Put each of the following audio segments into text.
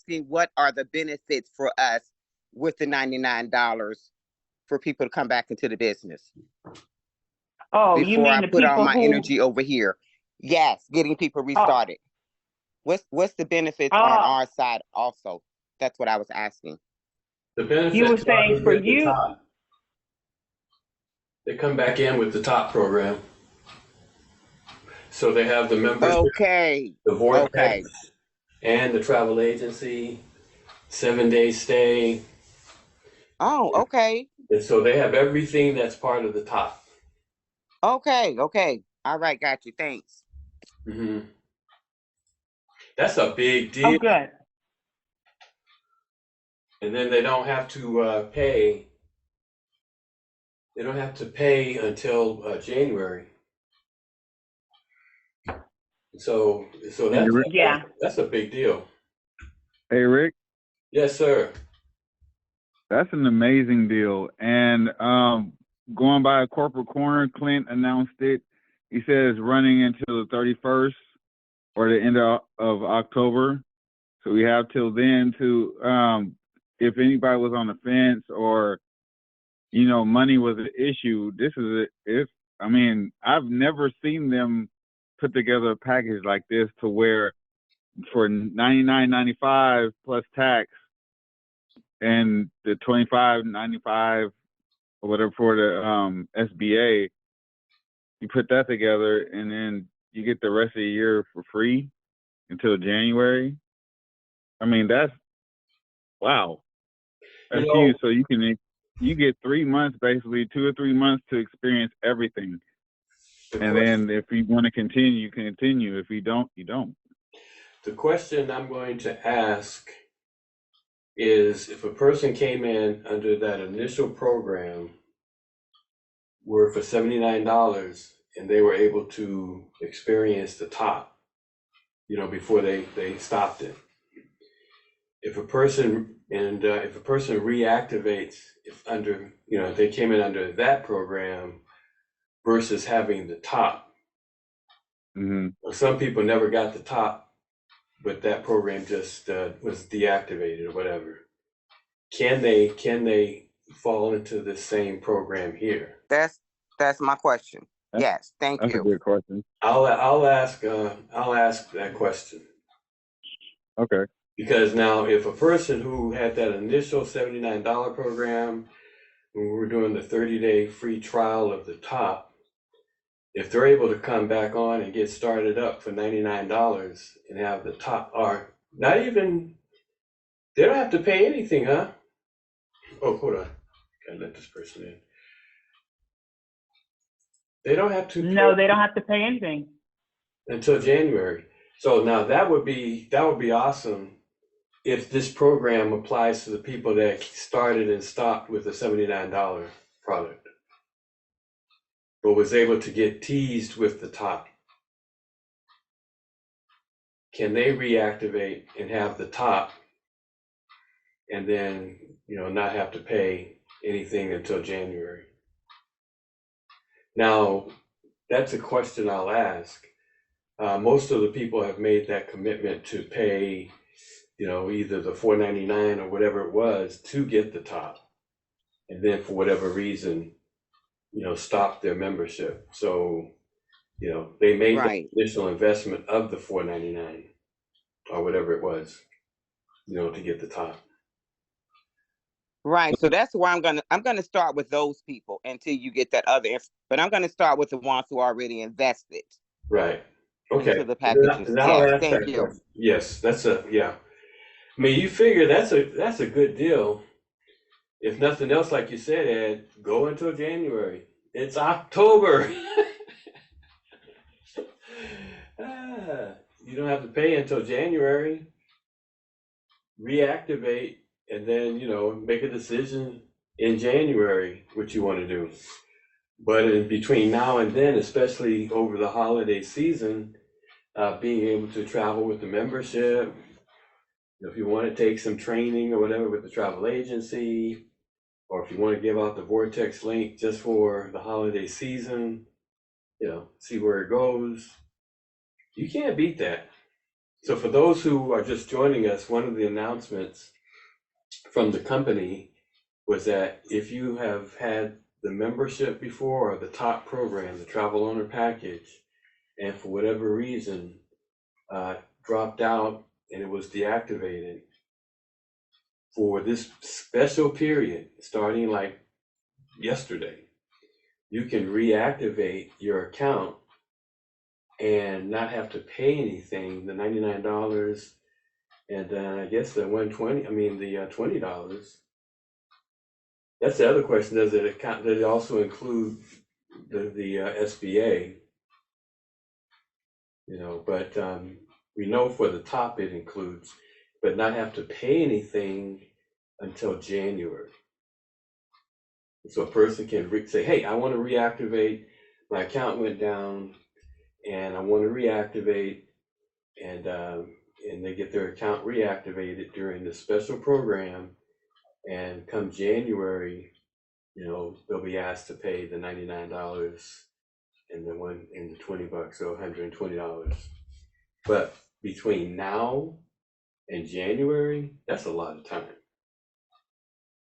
asking what are the benefits for us with the $99 for people to come back into the business. Oh, before you mean I the put all people my who... energy over here. Yes, getting people restarted. What's the benefits on our side also? That's what I was asking. The benefits you were saying for you, top. They come back in with the top program. So they have the membership, Okay. the vortex, Okay. and the travel agency, 7-day stay. Oh, okay. And so they have everything that's part of the top. Okay. Okay. All right. Got you. Thanks. Mm-hmm. That's a big deal. oh, good. And then they don't have to pay. They don't have to pay until January. So that's a big deal. Hey, Rick. Yes, sir. That's an amazing deal. And going by a corporate corner, Clint announced it. He says running until the 31st or the end of October. So we have till then to, if anybody was on the fence or, you know, money was an issue, this is I mean, I've never seen them put together a package like this to where for $99.95 plus tax and the $25.95 or whatever for the SBA, you put that together and then you get the rest of the year for free until January. I mean, that's wow. That's huge. So you get 3 months, basically 2 or 3 months to experience everything. And then if you want to continue, you can continue. If you don't, you don't. The question I'm going to ask is, if a person came in under that initial program were for $79 and they were able to experience the top, you know, before they stopped it. If a person reactivates, if they came in under that program versus having the top. Mm-hmm. Well, some people never got the top, but that program just was deactivated or whatever. Can they fall into the same program here? That's my question. Yes, thank you. That's a good question. I'll ask that question. Okay. Because now, if a person who had that initial $79 program, when we were doing the 30-day free trial of the top, if they're able to come back on and get started up for $99 and have the top, or not even, they don't have to pay anything, huh? Oh, hold on. Gotta let this person in. They don't have to. No, they don't have to pay anything until January. So now that would be awesome if this program applies to the people that started and stopped with a $79 product, but was able to get teased with the top. Can they reactivate and have the top and then, not have to pay anything until January? Now, that's a question I'll ask. Most of the people have made that commitment to pay, either the $4.99 or whatever it was to get the top, and then for whatever reason, stop their membership. So, they made the initial investment of the $4.99 or whatever it was, to get the top. Right. So that's why I'm gonna start with those people until you get that other. But I'm gonna start with the ones who already invested. Right. Okay. Into the packages. Yes. Thank you. Question. Yes, yeah. I mean, you figure that's a good deal. If nothing else, like you said, Ed, go until January. It's October. You don't have to pay until January. Reactivate, and then, make a decision in January what you want to do. But in between now and then, especially over the holiday season, being able to travel with the membership, if you want to take some training or whatever with the travel agency, or if you want to give out the Vortex link just for the holiday season, see where it goes. You can't beat that. So for those who are just joining us, one of the announcements from the company was that if you have had the membership before or the top program, the travel owner package, and for whatever reason dropped out and it was deactivated, for this special period, starting like yesterday, you can reactivate your account and not have to pay anything, the $99 and I guess the $120, I mean the $20. That's the other question. Does it also include the SBA? You know, but we know for the top it includes, but not have to pay anything until January. So a person can say, hey, I want to reactivate, my account went down and I want to reactivate, and they get their account reactivated during the special program, and come January, you know, they'll be asked to pay the $99 and the $20, so $120. But between now and January, that's a lot of time.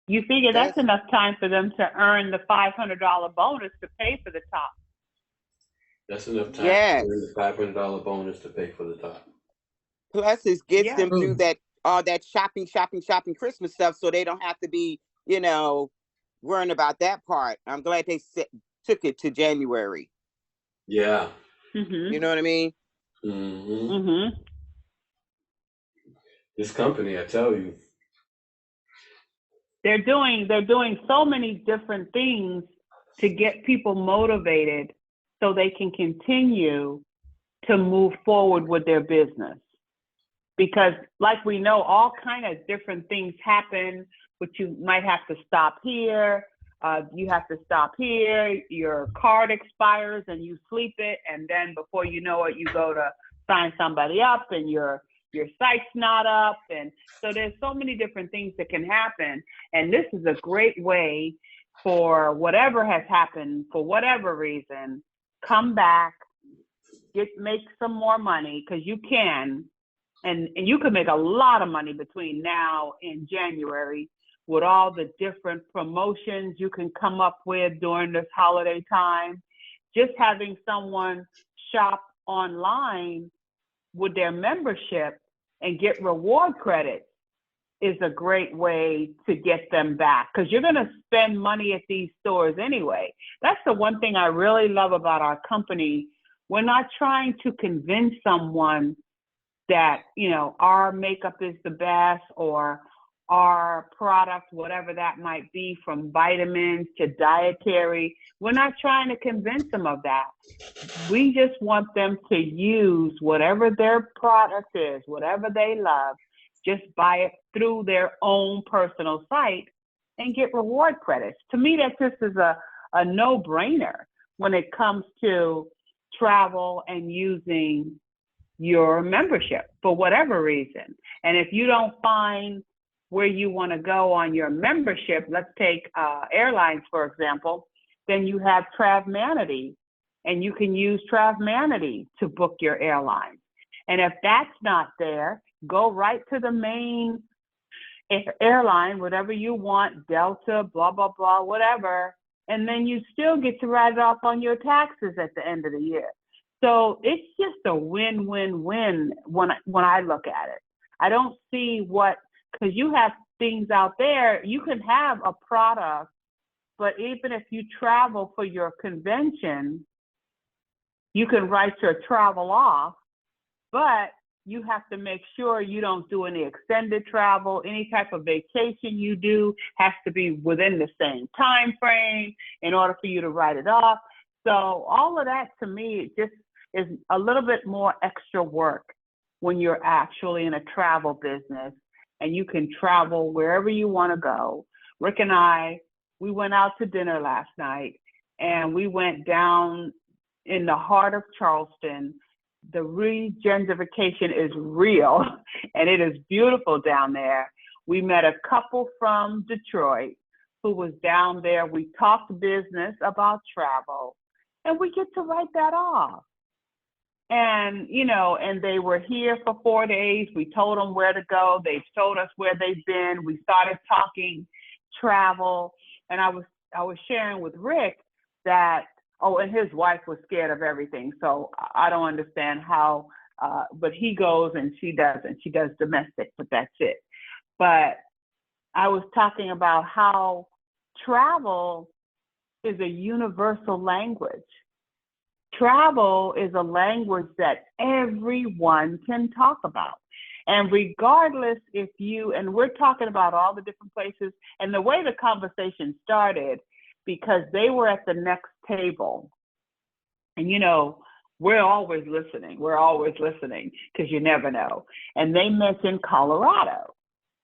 You figure that's enough time for them to earn the $500 bonus to pay for the top. That's enough time Yes. to earn the $500 bonus to pay for the top. Plus, it gets Yeah. them through that all that shopping Christmas stuff, so they don't have to be, you know, worrying about that part. I'm glad they took it to January. Yeah. Mm-hmm. You know what I mean? Mm-hmm. Mm-hmm. This company, I tell you. They're doing so many different things to get people motivated so they can continue to move forward with their business. Because like we know, all kind of different things happen, but you might have to stop here. You have to stop here. Your card expires and you sleep it. And then before you know it, you go to sign somebody up and your site's not up. And so there's so many different things that can happen. And this is a great way for whatever has happened, for whatever reason, come back, make some more money, because you can. And you can make a lot of money between now and January with all the different promotions you can come up with during this holiday time. Just having someone shop online with their membership and get reward credits is a great way to get them back, because you're going to spend money at these stores anyway. That's the one thing I really love about our company. We're not trying to convince someone that, you know, our makeup is the best or our product, whatever that might be, from vitamins to dietary. We're not trying to convince them of that. We just want them to use whatever their product is, whatever they love, just buy it through their own personal site and get reward credits. To me, that just is a no-brainer when it comes to travel and using your membership for whatever reason. And if you don't find where you want to go on your membership, let's take airlines, for example, then you have Travmanity, and you can use Travmanity to book your airline. And if that's not there, go right to the main airline, whatever you want, Delta, blah, blah, blah, whatever, and then you still get to write it off on your taxes at the end of the year. So it's just a win-win-win when I look at it. I don't see because you have things out there, you can have a product, but even if you travel for your convention, you can write your travel off, but you have to make sure you don't do any extended travel. Any type of vacation you do has to be within the same time frame in order for you to write it off. So all of that, to me, it just is a little bit more extra work when you're actually in a travel business and you can travel wherever you want to go. Rick and I, we went out to dinner last night, and we went down in the heart of Charleston. The regentrification is real, and it is beautiful down there. We met a couple from Detroit who was down there. We talked business about travel, and we get to write that off. And, you know, and they were here for 4 days. We told them where to go. They told us where they've been. We started talking travel. And I was sharing with Rick that, oh, and his wife was scared of everything. So I don't understand how, but he goes and she doesn't. She does domestic, but that's it. But I was talking about how travel is a universal language. Travel is a language that everyone can talk about. And regardless if you, and we're talking about all the different places, and the way the conversation started, because they were at the next table. And, you know, we're always listening because you never know. And they mentioned Colorado.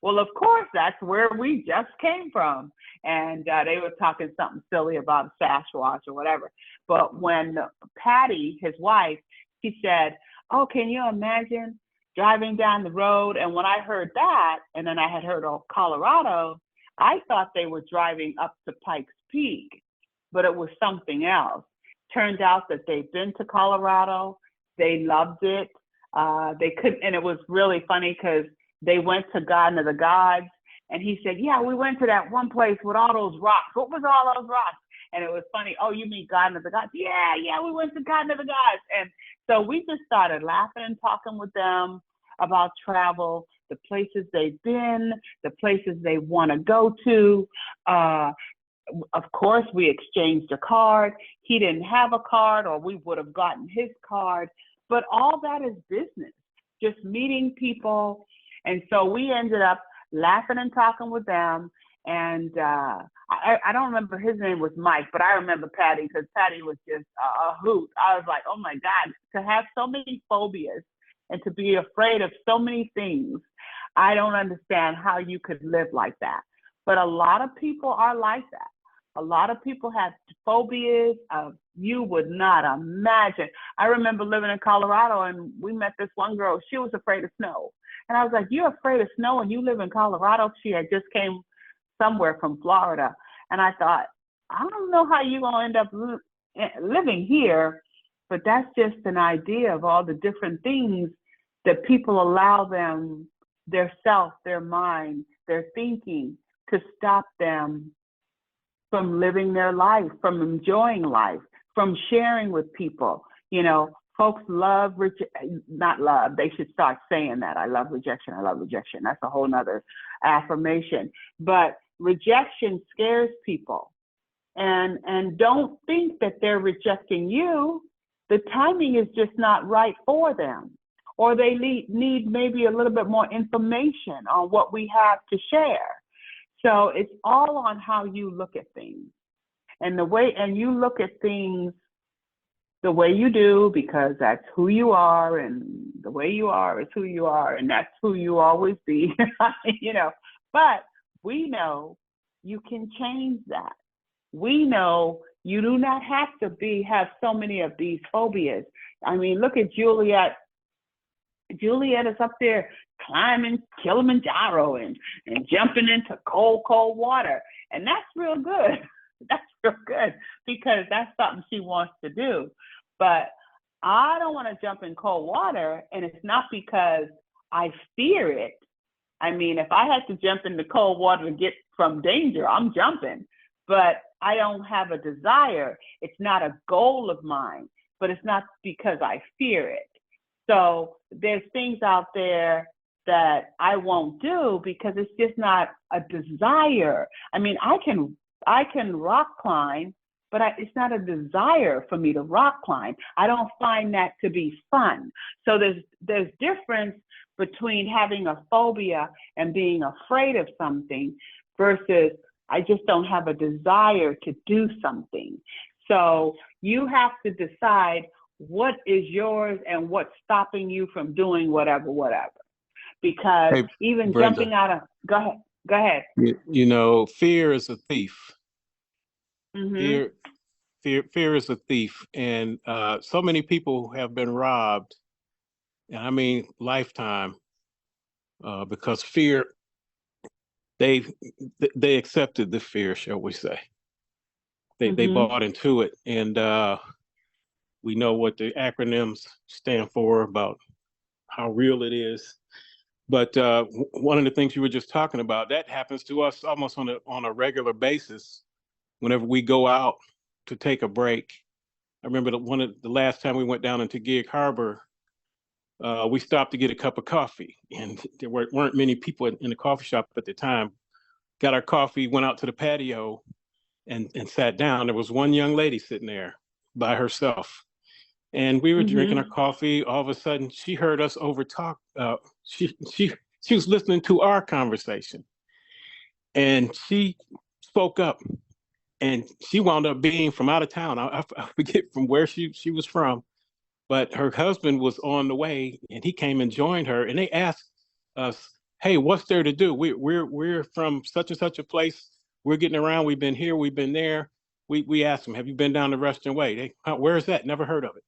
Well, of course, that's where we just came from. And they were talking something silly about Sasquatch or whatever. But when Patty, his wife, she said, oh, can you imagine driving down the road? And when I heard that, and then I had heard of Colorado, I thought they were driving up to Pikes Peak, but it was something else. Turned out that they've been to Colorado. They loved it. They couldn't, and it was really funny because they went to Garden of the Gods, and he said, yeah, we went to that one place with all those rocks. What was all those rocks? And it was funny. Oh, you mean Garden of the Gods? Yeah, we went to Garden of the Gods. And so we just started laughing and talking with them about travel, the places they've been, the places they want to go to. Of course, we exchanged a card. He didn't have a card, or we would have gotten his card. But all that is business, just meeting people. And so we ended up laughing and talking with them. And I don't remember, his name was Mike, but I remember Patty, because Patty was just a hoot. I was like, oh my God, to have so many phobias and to be afraid of so many things. I don't understand how you could live like that. But a lot of people are like that. A lot of people have phobias of you would not imagine. I remember living in Colorado, and we met this one girl. She was afraid of snow. And I was like, you're afraid of snow and you live in Colorado? She had just came somewhere from Florida. And I thought, I don't know how you're going to end up living here, but that's just an idea of all the different things that people allow them, their self, their mind, their thinking, to stop them from living their life, from enjoying life, from sharing with people. You know, folks love, not love, they should start saying that. I love rejection. That's a whole nother affirmation. But rejection scares people. And don't think that they're rejecting you. The timing is just not right for them. Or they need maybe a little bit more information on what we have to share. So it's all on how you look at things. And you look at things the way you do, because that's who you are, and the way you are is who you are, and that's who you always be. You know, but we know you can change that. We know you do not have to have so many of these phobias. I mean, look at Juliet. Juliet is up there climbing Kilimanjaro and jumping into cold water. And that's real good. That's real good, because that's something she wants to do. But I don't want to jump in cold water, and it's not because I fear it. I mean, if I had to jump into cold water to get from danger, I'm jumping. But I don't have a desire. It's not a goal of mine, but it's not because I fear it. So there's things out there that I won't do because it's just not a desire. I mean, I can rock climb, but it's not a desire for me to rock climb. I don't find that to be fun. So there's difference between having a phobia and being afraid of something versus I just don't have a desire to do something. So you have to decide what is yours and what's stopping you from doing whatever. Because Hey, even Brenda, jumping out of, go ahead. you know, fear is a thief. Mm-hmm. Fear is a thief. And so many people have been robbed, and I mean lifetime, because fear, they accepted the fear, shall we say. They bought into it. And We know what the acronyms stand for, about how real it is. But one of the things you were just talking about, that happens to us almost on a regular basis whenever we go out to take a break. I remember the last time we went down into Gig Harbor, we stopped to get a cup of coffee, and there weren't many people in the coffee shop at the time. Got our coffee, went out to the patio, and sat down. There was one young lady sitting there by herself, and we were drinking our coffee. All of a sudden, she heard us over talk. She was listening to our conversation, and she spoke up, and she wound up being from out of town. I forget from where she was from, but her husband was on the way, and he came and joined her, and they asked us, "Hey, what's there to do? We're from such and such a place. We're getting around. We've been here. We've been there." We asked them, "Have you been down the Western Way?" Where's that? Never heard of it.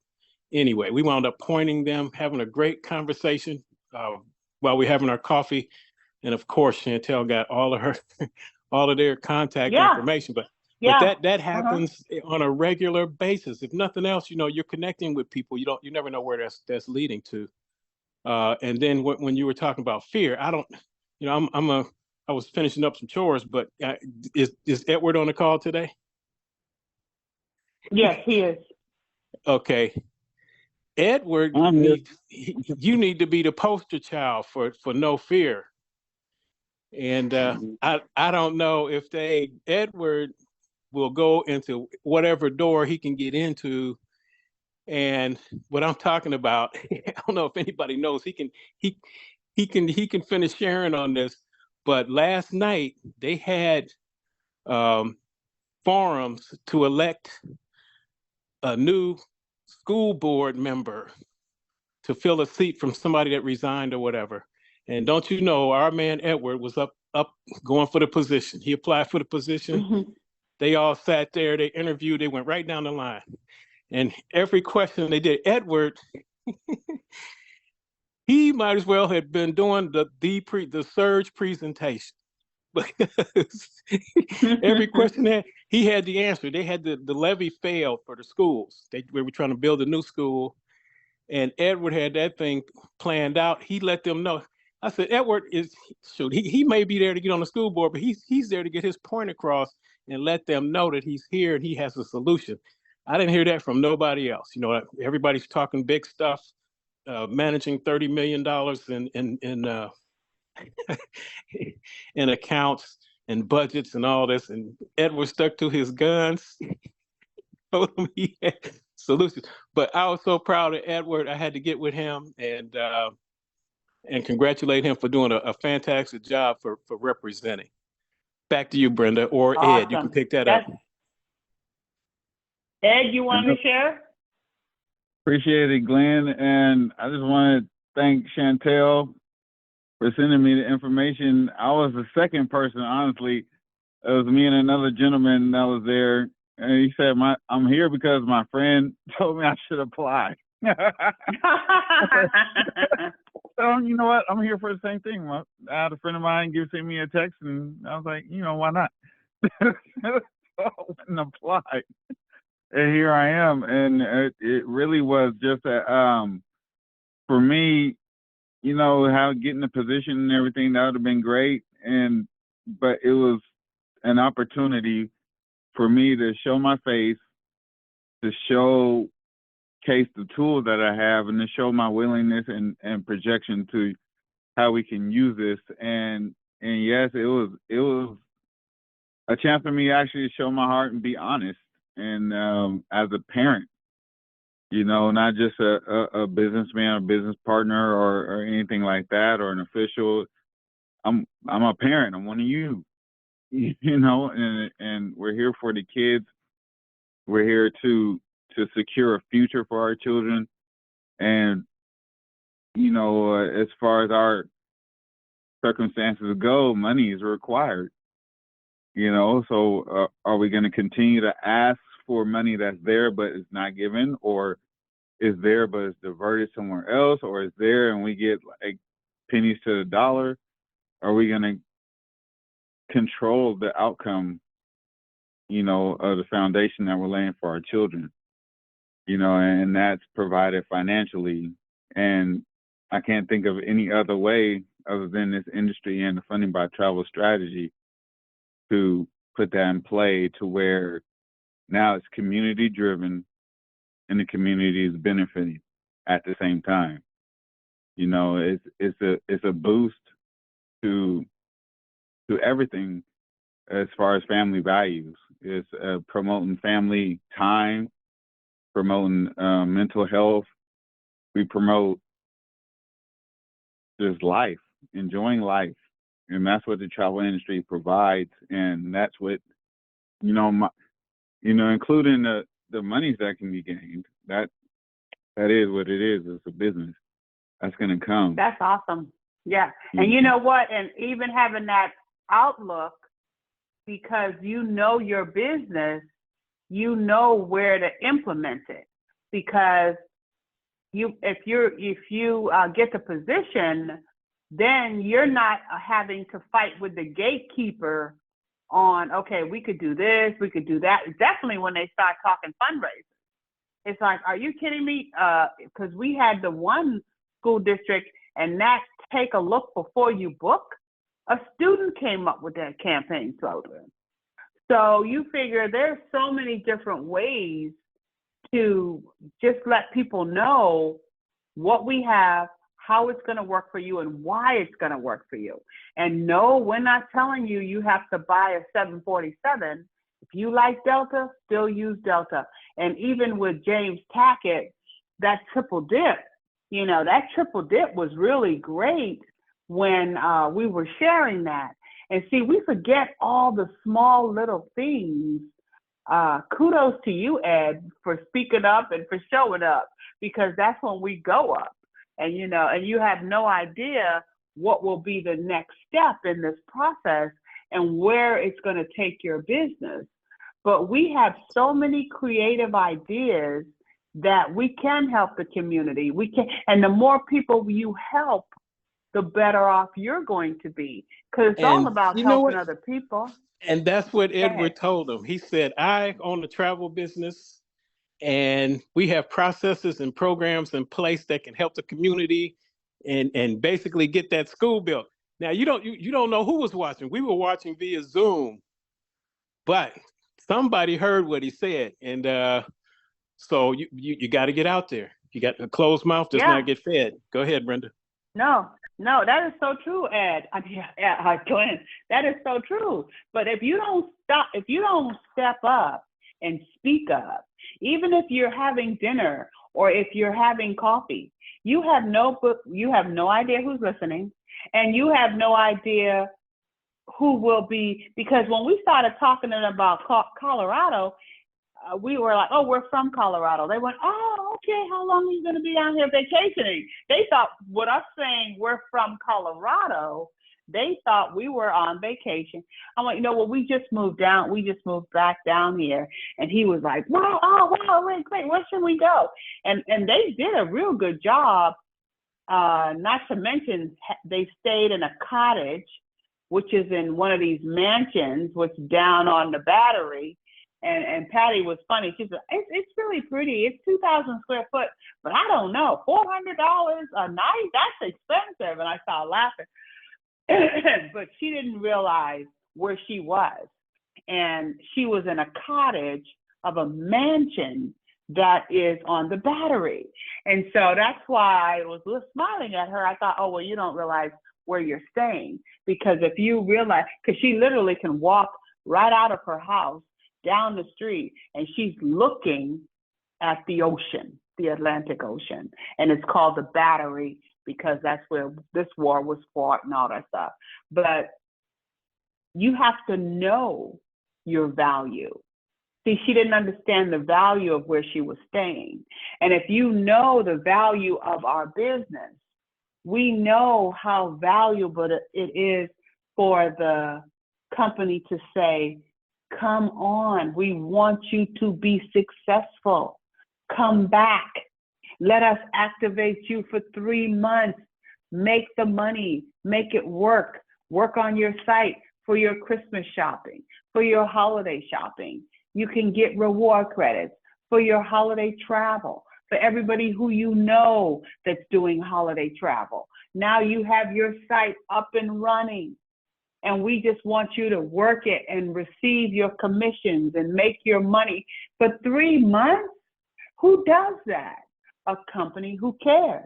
Anyway, we wound up pointing them, having a great conversation while we're having our coffee, and of course, Chantel got all of their contact information. But that happens on a regular basis. If nothing else, you're connecting with people. You never know where that's leading to. And then when you were talking about fear, I don't, I was finishing up some chores, but is Edward on the call today? Yes, he is. Okay. Edward, you need to be the poster child for no fear. And I don't know if Edward will go into whatever door he can get into. And what I'm talking about, I don't know if anybody knows, he can finish sharing on this. But last night they had forums to elect a new school board member to fill a seat from somebody that resigned or whatever. And don't you know, our man Edward was up going for the position. He applied for the position. They all sat there, they interviewed, they went right down the line. And every question they did, Edward, he might as well have been doing the surge presentation. Because every question he had the answer. They had the levy failed for the schools. We were trying to build a new school, and Edward had that thing planned out. He let them know. I said, Edward he may be there to get on the school board, but he's there to get his point across and let them know that he's here and he has a solution. I didn't hear that from nobody else. Everybody's talking big stuff, managing $30 million in accounts and budgets and all this. And Edward stuck to his guns, told him he had solutions. But I was so proud of Edward. I had to get with him and congratulate him for doing a fantastic job for representing. Back to you, Brenda, or Awesome. Ed. You can pick that up. Ed, you want to share? Appreciate it, Glenn. And I just want to thank Chantel for sending me the information. I was the second person, honestly. It was me and another gentleman that was there. And he said, I'm here because my friend told me I should apply. So, you know what? I'm here for the same thing. I had a friend of mine send me a text, and I was like, why not? So I went and applied. And here I am. And it really was just for me, how getting the position and everything, that would have been great. But it was an opportunity for me to show my face, to showcase the tools that I have, and to show my willingness and projection to how we can use this. And yes, it was a chance for me actually to show my heart and be honest. And as a parent, not just a businessman or business partner or anything like that, or an official. I'm a parent. I'm one of you, and we're here for the kids. We're here to secure a future for our children. And, as far as our circumstances go, money is required, so are we going to continue to ask for money that's there but is not given, or is there but it's diverted somewhere else, or is there and we get like pennies to the dollar? Are we going to control the outcome, of the foundation that we're laying for our children? you know, and that's provided financially. And I can't think of any other way other than this industry and the funding by travel strategy to put that in play to where now it's community driven and the community is benefiting at the same time. You know, it's a boost to everything as far as family values. It's promoting family time, promoting mental health. We promote just life, enjoying life, and that's what the travel industry provides. And that's what, you know, including the monies that can be gained. That is what it is. It's a business that's going to come. That's awesome. Yeah. Mm-hmm. And you know what? And even having that outlook, because you know your business, you know where to implement it. Because if you get the position, then you're not having to fight with the gatekeeper on, okay, we could do this, we could do that. Definitely when they start talking fundraising. It's like, are you kidding me? Because we had the one school district, and that take a look before you book. A student came up with that campaign slogan. So you figure there's so many different ways to just let people know what we have, how it's going to work for you, and why it's going to work for you. And no, we're not telling you you have to buy a 747. If you like Delta, still use Delta. And even with James Tackett, that triple dip, you know, that triple dip was really great when we were sharing that. And see, we forget all the small little things. Kudos to you, Ed, for speaking up and for showing up, because that's when we go up. And, you know, and you have no idea what will be the next step in this process and where it's going to take your business. But we have so many creative ideas that we can help the community. We can, and the more people you help, the better off you're going to be, because it's all about helping other people. And that's what Edward told him. He said, I own a travel business, and we have processes and programs in place that can help the community and basically get that school built. Now, you don't know who was watching. We were watching via Zoom, but somebody heard what he said. And so you got to get out there. You got a closed mouth does not get fed. Go ahead, Brenda. No, that is so true, Ed. I mean, Glenn, that is so true. But if you don't step up and speak up, even if you're having dinner or if you're having coffee, you have no idea who's listening, and you have no idea who will be, because when we started talking about Colorado, we were like, oh, we're from Colorado. They went, oh, okay, how long are you going to be out here vacationing? They thought, with us saying we're from Colorado, they thought we were on vacation. I'm like, well, we just moved back down here. And he was like, wow, wait, great, where should we go? And they did a real good job, not to mention they stayed in a cottage, which is in one of these mansions, which down on the Battery. And Patty was funny. She said, it's really pretty. It's 2,000 square foot, but I don't know, $400 a night? That's expensive. And I started laughing. But she didn't realize where she was. And she was in a cottage of a mansion that is on the Battery. And so that's why I was smiling at her. I thought, oh, well, you don't realize where you're staying. Because if you realize, because she literally can walk right out of her house down the street, and she's looking at the ocean, the Atlantic Ocean. And it's called the Battery because that's where this war was fought and all that stuff. But you have to know your value. See, she didn't understand the value of where she was staying. And if you know the value of our business, we know how valuable it is for the company to say, come on, we want you to be successful. Come back. Let us activate you for 3 months. Make the money, make it work. Work on your site for your Christmas shopping, for your holiday shopping. You can get reward credits for your holiday travel, for everybody who you know that's doing holiday travel. Now you have your site up and running, and we just want you to work it and receive your commissions and make your money for 3 months. Who does that? A company who cares,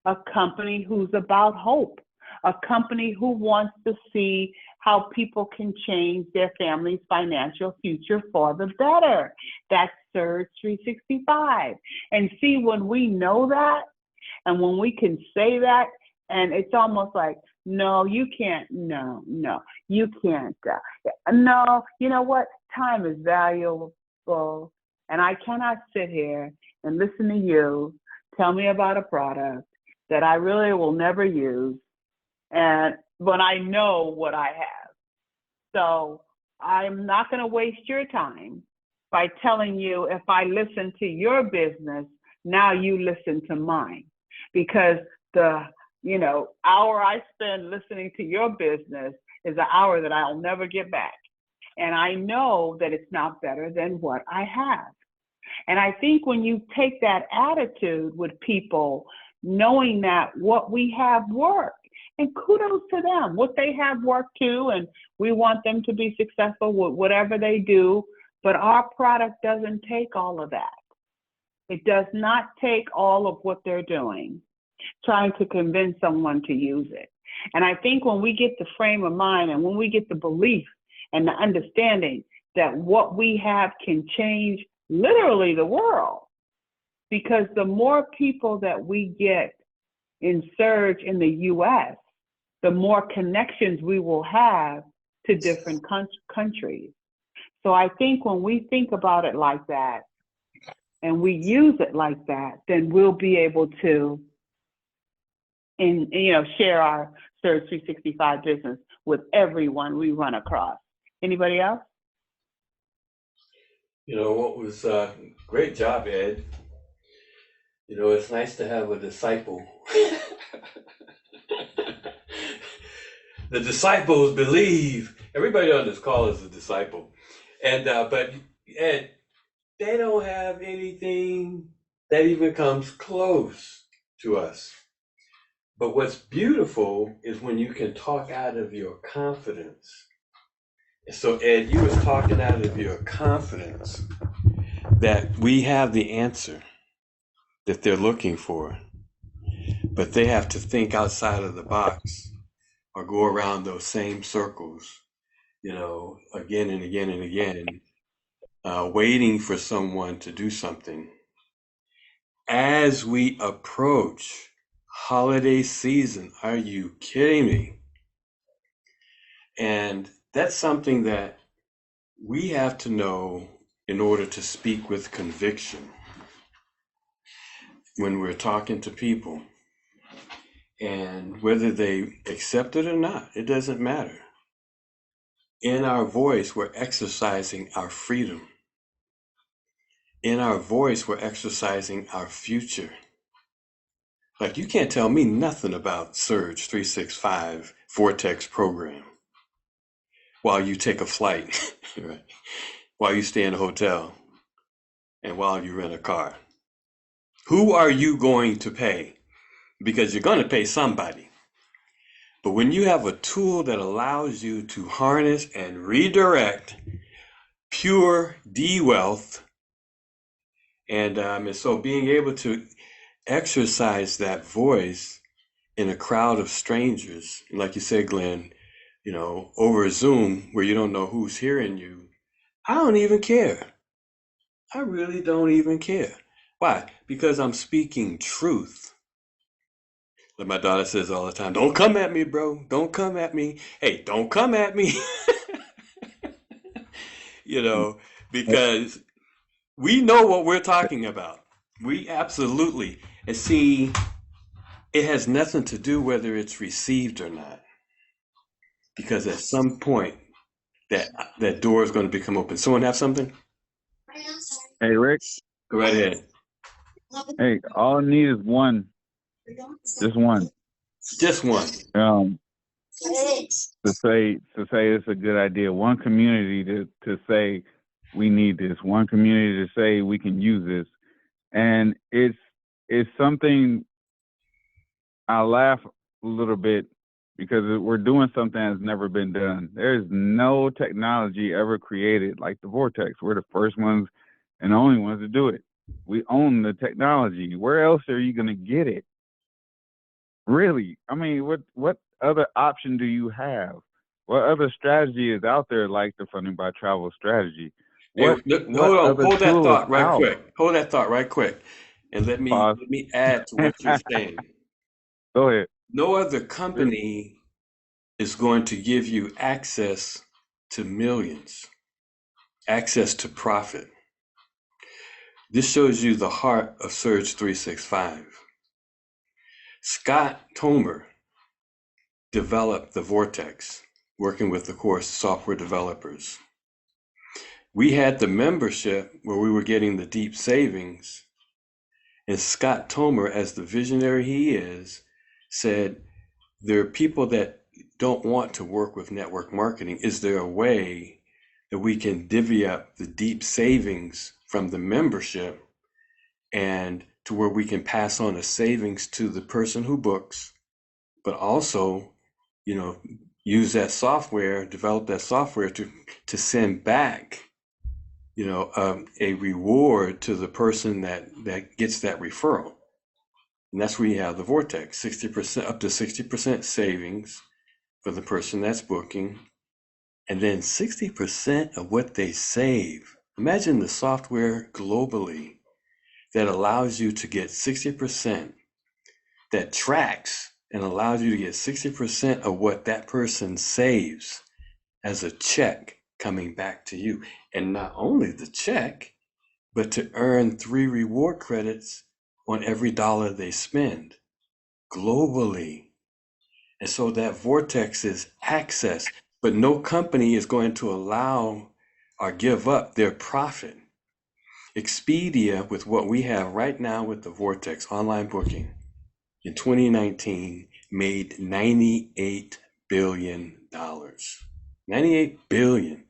a company who's about hope, a company who wants to see how people can change their family's financial future for the better. That's Surge 365. And see, when we know that, and when we can say that, and it's almost like, no, you can't, no, you can't. No, you know what? Time is valuable, and I cannot sit here and listen to you tell me about a product that I really will never use, but I know what I have. So I'm not going to waste your time by telling you, if I listen to your business, now you listen to mine. Because the hour I spend listening to your business is an hour that I'll never get back. And I know that it's not better than what I have. And I think when you take that attitude with people, knowing that what we have worked, and kudos to them, what they have worked too, and we want them to be successful with whatever they do, but our product doesn't take all of that. It does not take all of what they're doing, trying to convince someone to use it. And I think when we get the frame of mind and when we get the belief and the understanding that what we have can change literally the world, because the more people that we get in Surge in the US, the more connections we will have to different countries. So I think when we think about it like that and we use it like that, then we'll be able to share our Surge 365 business with everyone we run across. Anybody else? What was great job, Ed. It's nice to have a disciple. The disciples believe. Everybody on this call is a disciple. And but Ed, they don't have anything that even comes close to us. But what's beautiful is when you can talk out of your confidence. So Ed, you was talking out of your confidence that we have the answer that they're looking for, but they have to think outside of the box or go around those same circles, again and again and again, waiting for someone to do something. As we approach holiday season, are you kidding me? And that's something that we have to know in order to speak with conviction when we're talking to people. And whether they accept it or not, it doesn't matter. In our voice, we're exercising our freedom. In our voice, we're exercising our future. Like, you can't tell me nothing about Surge 365 Vortex program while you take a flight, right? While you stay in a hotel, and while you rent a car. Who are you going to pay? Because you're going to pay somebody. But when you have a tool that allows you to harness and redirect pure D-wealth, and so being able to exercise that voice in a crowd of strangers, like you said, Glenn, over Zoom where you don't know who's hearing you, I don't even care. I really don't even care. Why? Because I'm speaking truth. Like my daughter says all the time, don't come at me, bro. Don't come at me. Hey, don't come at me. Because we know what we're talking about. We absolutely. And see, it has nothing to do whether it's received or not. Because at some point, that door is going to become open. Someone have something? Hey, Rick. Go right ahead. Hey, all I need is one. Just one. Just one. To say it's a good idea. One community to say, we need this. One community to say we can use this. And it's something I laugh a little bit because we're doing something that's never been done. There's no technology ever created like the Vortex. We're the first ones and the only ones to do it. We own the technology. Where else are you going to get it? Really? I mean, what other option do you have? What other strategy is out there like the funding by travel strategy? Hey, What hold on, other hold that tool is thought right out? quick. Hold that thought right quick. And let Pause. me add to what you're saying. Go ahead. No other company is going to give you access to millions, access to profit. This shows you the heart of Surge 365. Scott Tomer developed the Vortex, working with, of course, software developers. We had the membership where we were getting the deep savings, and Scott Tomer, as the visionary he is, said, there are people that don't want to work with network marketing. Is there a way that we can divvy up the deep savings from the membership and to where we can pass on the savings to the person who books, but also, use that software, develop that software to send back, a reward to the person that gets that referral. And that's where you have the Vortex, 60%, up to 60% savings for the person that's booking. And then 60% of what they save. Imagine the software globally that allows you to get 60%, that tracks and allows you to get 60% of what that person saves as a check coming back to you. And not only the check, but to earn 3 reward credits on every dollar they spend globally. And so that Vortex is access, but no company is going to allow or give up their profit. Expedia, with what we have right now with the Vortex online booking, in 2019 made $98 billion. $98 billion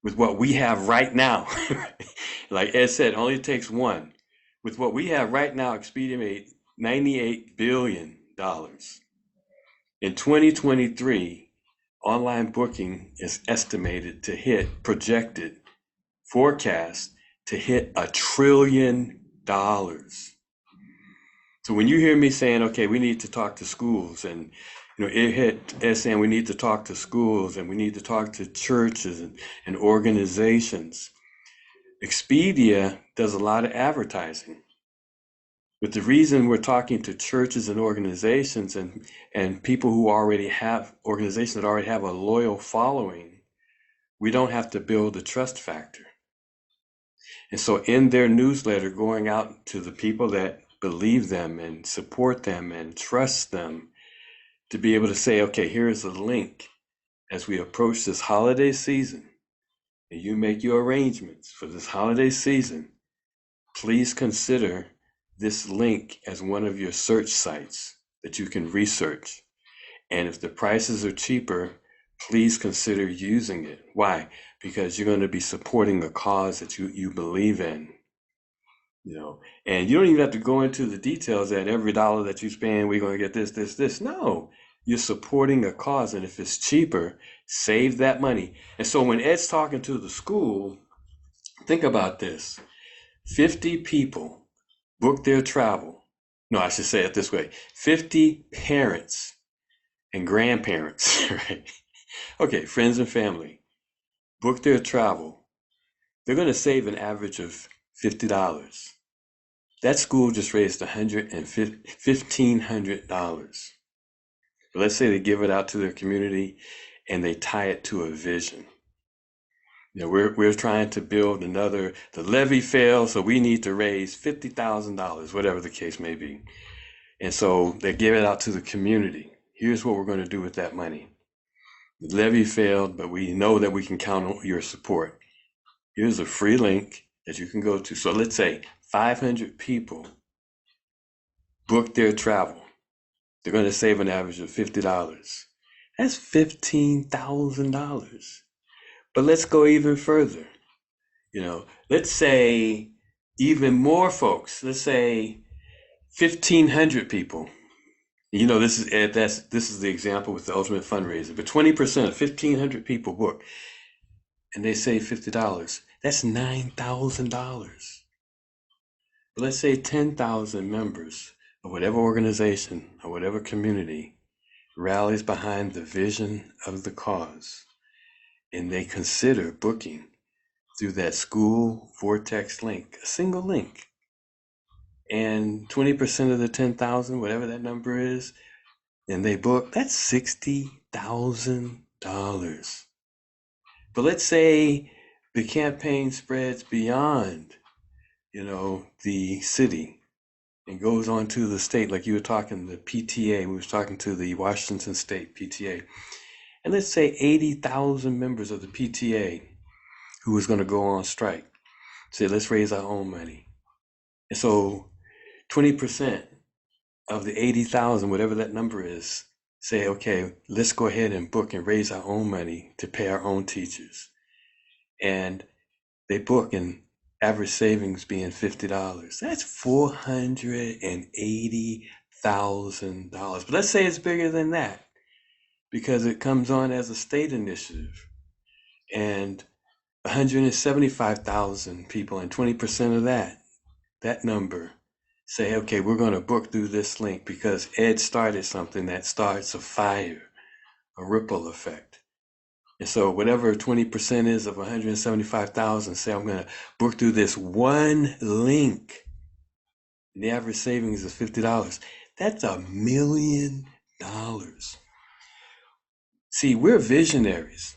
with what we have right now. Like Ed said, it only takes one. With what we have right now, Expedia made $98 billion. In 2023, online booking is estimated to projected, forecast to hit $1 trillion. So when you hear me saying, okay, we need to talk to schools, and it's saying we need to talk to schools and we need to talk to churches and organizations. Expedia does a lot of advertising. But the reason we're talking to churches and organizations and people who already have organizations that already have a loyal following, we don't have to build a trust factor. And so in their newsletter, going out to the people that believe them and support them and trust them, to be able to say, okay, here's a link as we approach this holiday season, and you make your arrangements for this holiday season, please consider this link as one of your search sites that you can research. And if the prices are cheaper, please consider using it. Why? Because you're going to be supporting a cause that you believe in. And you don't even have to go into the details that every dollar that you spend, we're going to get this. No, you're supporting a cause. And if it's cheaper, save that money. And so when Ed's talking to the school, think about this. 50 people book their travel. No, I should say it this way. 50 parents and grandparents, right? Okay, friends and family, book their travel. They're going to save an average of $50. That school just raised $1,500. Let's say they give it out to their community and they tie it to a vision. We're trying to build the levee failed, so we need to raise $50,000, whatever the case may be. And so they give it out to the community. Here's what we're going to do with that money. The levee failed, but we know that we can count on your support. Here's a free link that you can go to. So let's say 500 people book their travel. They're going to save an average of $50. That's $15,000. But let's go even further. Let's say even more folks, let's say 1,500 people. This is Ed, this is the example with the ultimate fundraiser. But 20% of 1,500 people book and they save $50. That's $9,000. But let's say 10,000 members of whatever organization or whatever community rallies behind the vision of the cause, and they consider booking through that school vortex link, a single link. And 20% of the 10,000, whatever that number is, and they book, that's $60,000. But let's say the campaign spreads beyond, the city and goes on to the state, like you were talking, the PTA, we was talking to the Washington State PTA. And let's say 80,000 members of the PTA who was going to go on strike say, let's raise our own money. And so 20% of the 80,000, whatever that number is, say, okay, let's go ahead and book and raise our own money to pay our own teachers. And they book, and average savings being $50. That's $480,000. But let's say it's bigger than that because it comes on as a state initiative. And 175,000 people, and 20% of that number say, okay, we're going to book through this link because Ed started something that starts a fire, a ripple effect. And so whatever 20% is of 175,000, say I'm going to book through this one link, and the average savings is $50. That's $1 million. See, we're visionaries.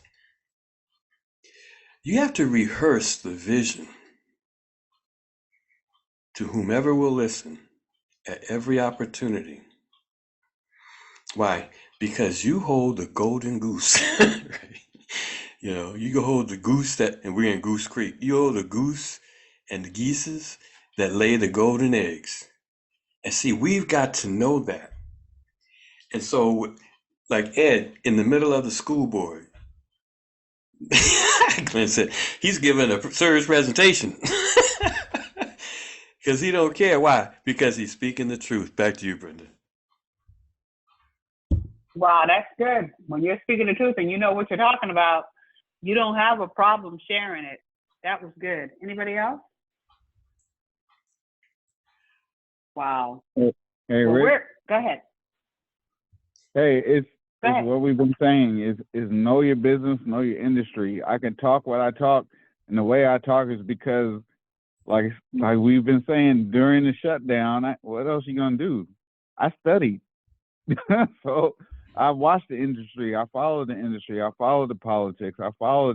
You have to rehearse the vision to whomever will listen at every opportunity. Why? Because you hold the golden goose, right? You can hold the goose and we're in Goose Creek. You hold the goose and the geeses that lay the golden eggs. And see, we've got to know that. And so, like Ed, in the middle of the school board, Glenn said, he's giving a service presentation. Because he don't care. Why? Because he's speaking the truth. Back to you, Brenda. Wow, that's good. When you're speaking the truth and you know what you're talking about, you don't have a problem sharing it. That was good. Anybody else? Wow. Hey, Rick. Go ahead. Hey, it's what we've been saying is know your business, know your industry. I can talk what I talk, and the way I talk is because, like we've been saying during the shutdown, what else you gonna do? I studied, so I watched the industry. I follow the industry. I follow the politics. I follow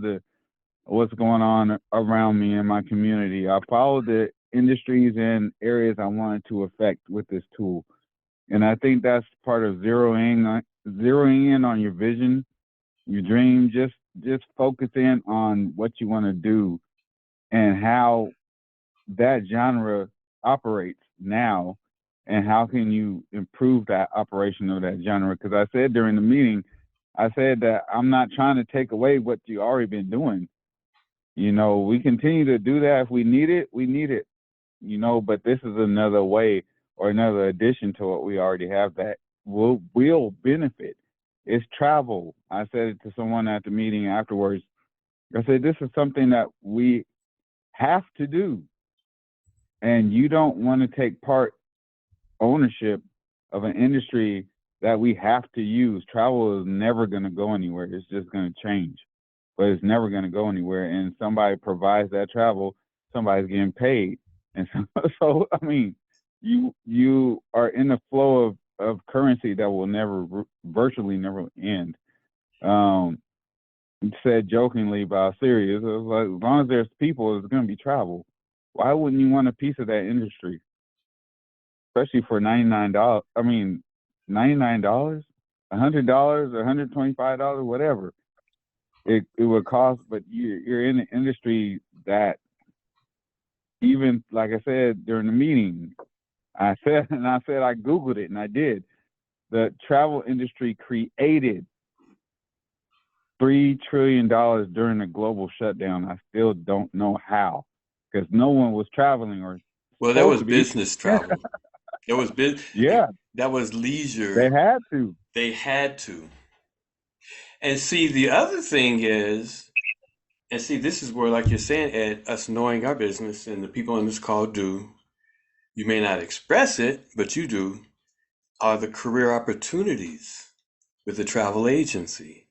what's going on around me in my community. I follow the industries and areas I wanted to affect with this tool. And I think that's part of zeroing in on your vision, your dream, just focus in on what you want to do and how that genre operates now, and how can you improve that operation of that genre. Because I said during the meeting, I said that I'm not trying to take away what you already been doing. We continue to do that. If we need it, we need it, but this is another way or another addition to what we already have that will benefit. It's travel. I said it to someone at the meeting afterwards. I said, this is something that we have to do. And you don't want to take ownership of an industry that we have to use. Travel is never going to go anywhere. It's just going to change, but it's never going to go anywhere. And somebody provides that travel, somebody's getting paid. And so I mean, you are in the flow of currency that will virtually never end. Said jokingly about serious, it was like, as long as there's people, there's going to be travel. Why wouldn't you want a piece of that industry? Especially for $99. I mean, $99, $100, $125, whatever it would cost. But you're in an industry that, even like I said during the meeting, I Googled it, and I did. The travel industry created $3 trillion during the global shutdown. I still don't know how, because no one was traveling or Well, that supposed was to be. business travel. That was Yeah, that was they leisure. had to. They had to. And see, the other thing is, and see, this is where, like you're saying, Ed, us knowing our business and the people on this call do, you may not express it, but you do, are the career opportunities with the travel agency.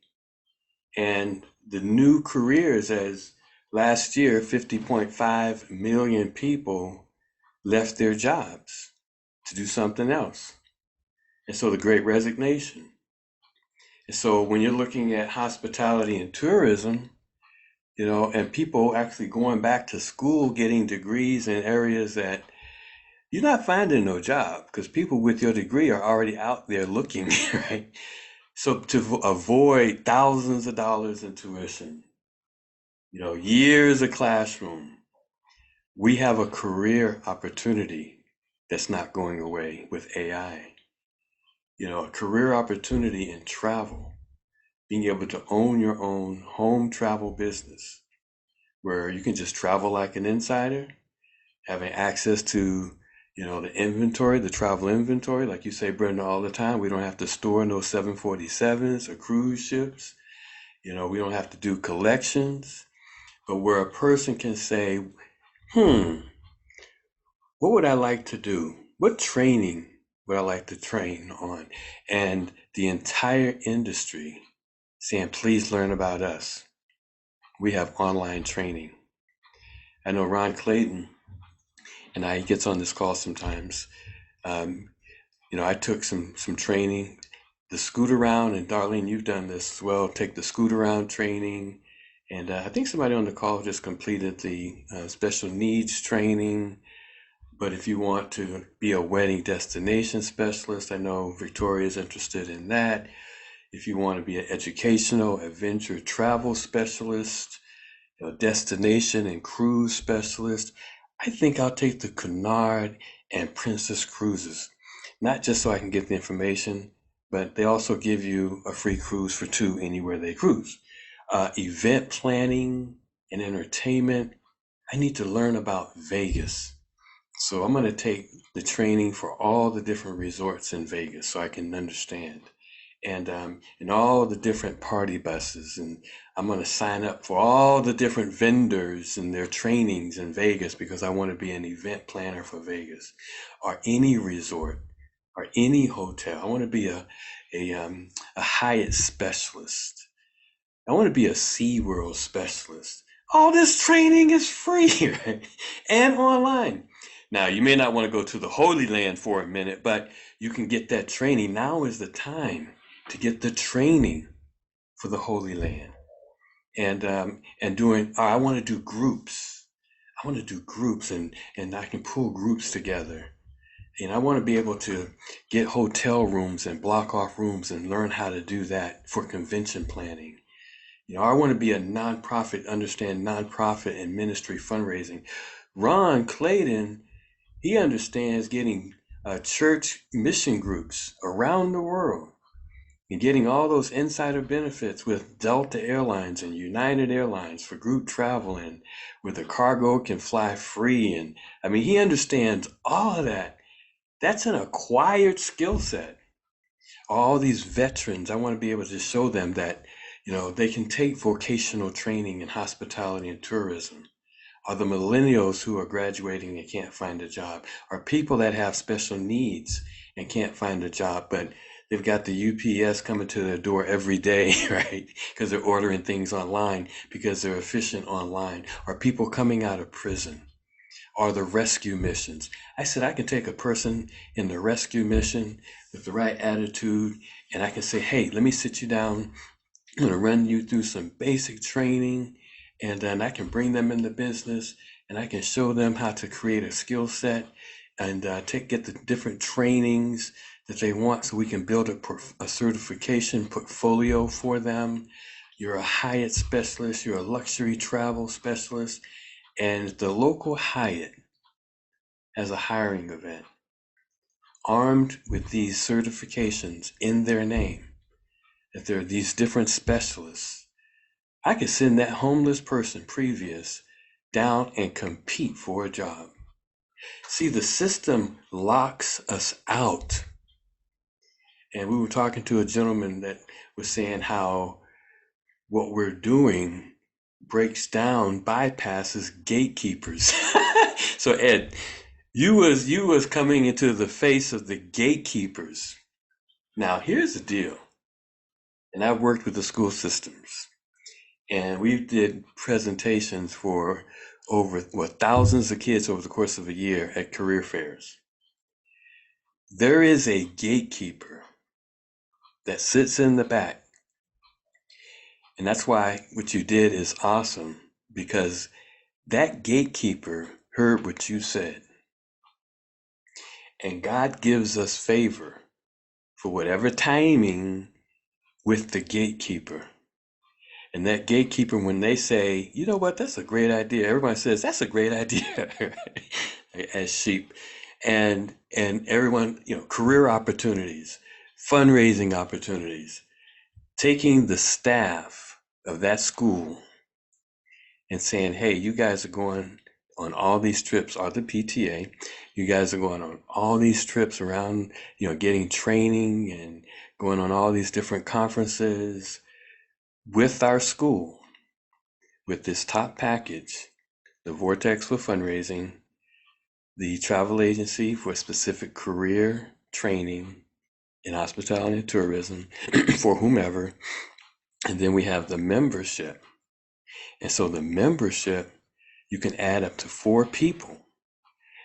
And the new careers, as last year, 50.5 million people left their jobs to do something else. And so the great resignation. And so when you're looking at hospitality and tourism, you know, and people actually going back to school, getting degrees in areas that you're not finding no job because people with your degree are already out there looking, right? So to avoid thousands of dollars in tuition, you know, years of classroom, we have a career opportunity that's not going away with AI. You know, a career opportunity in travel, being able to own your own home travel business where you can just travel like an insider, having access to, you know, the inventory, the travel inventory, like you say, Brenda, all the time. We don't have to store no 747s or cruise ships. You know, we don't have to do collections, but where a person can say, what would I like to do? What training would I like to train on? And the entire industry saying, please learn about us. We have online training. I know Ron Clayton, and he gets on this call sometimes. You know, I took some training, the scoot around, and Darlene, you've done this as well. Take the scoot around training, and I think somebody on the call just completed the special needs training. But if you want to be a wedding destination specialist, I know Victoria is interested in that. If you want to be an educational adventure travel specialist, a destination and cruise specialist, I think I'll take the Cunard and Princess Cruises, not just so I can get the information, but they also give you a free cruise for two anywhere they cruise. Event planning and entertainment, I need to learn about Vegas. So I'm going to take the training for all the different resorts in Vegas so I can understand. And all the different party buses, and I'm going to sign up for all the different vendors and their trainings in Vegas because I want to be an event planner for Vegas, or any resort, or any hotel. I want to be a Hyatt specialist. I want to be a SeaWorld specialist. All this training is free, right? And online. Now, you may not want to go to the Holy Land for a minute, but you can get that training. Now is the time to get the training for the Holy Land. And I want to do groups. I want to do groups, and I can pull groups together. And I want to be able to get hotel rooms and block off rooms and learn how to do that for convention planning. You know, I want to be a nonprofit, understand nonprofit and ministry fundraising. Ron Clayton, he understands getting church mission groups around the world and getting all those insider benefits with Delta Airlines and United Airlines for group travel, and where the cargo can fly free. And I mean, he understands all of that. That's an acquired skill set. All these veterans, I want to be able to show them that, you know, they can take vocational training in hospitality and tourism. Are the millennials who are graduating and can't find a job, are people that have special needs and can't find a job, but they've got the UPS coming to their door every day, right? Because they're ordering things online because they're efficient online. Are people coming out of prison? Are the rescue missions? I said, I can take a person in the rescue mission with the right attitude, and I can say, hey, let me sit you down. I'm going to run you through some basic training, and then I can bring them into business, and I can show them how to create a skill set and get the different trainings that they want so we can build a certification portfolio for them. You're a Hyatt specialist, you're a luxury travel specialist, and the local Hyatt has a hiring event armed with these certifications in their name, that there are these different specialists I could send that homeless person previous down and compete for a job. See, the system locks us out. And we were talking to a gentleman that was saying how what we're doing breaks down, bypasses gatekeepers. So Ed, you was coming into the face of the gatekeepers. Now here's the deal. And I've worked with the school systems, and we did presentations for over thousands of kids over the course of a year at career fairs. There is a gatekeeper that sits in the back. And that's why what you did is awesome, because that gatekeeper heard what you said. And God gives us favor for whatever timing with the gatekeeper. And that gatekeeper, when they say, you know what, that's a great idea. Everybody says, that's a great idea as sheep. And everyone, career opportunities, fundraising opportunities, taking the staff of that school and saying, hey, you guys are going on all these trips, or the PTA, you guys are going on all these trips around, getting training and going on all these different conferences with our school, with this top package, the Vortex for fundraising, the travel agency for specific career training in hospitality and tourism for whomever. And then we have the membership. And so the membership, you can add up to 4 people.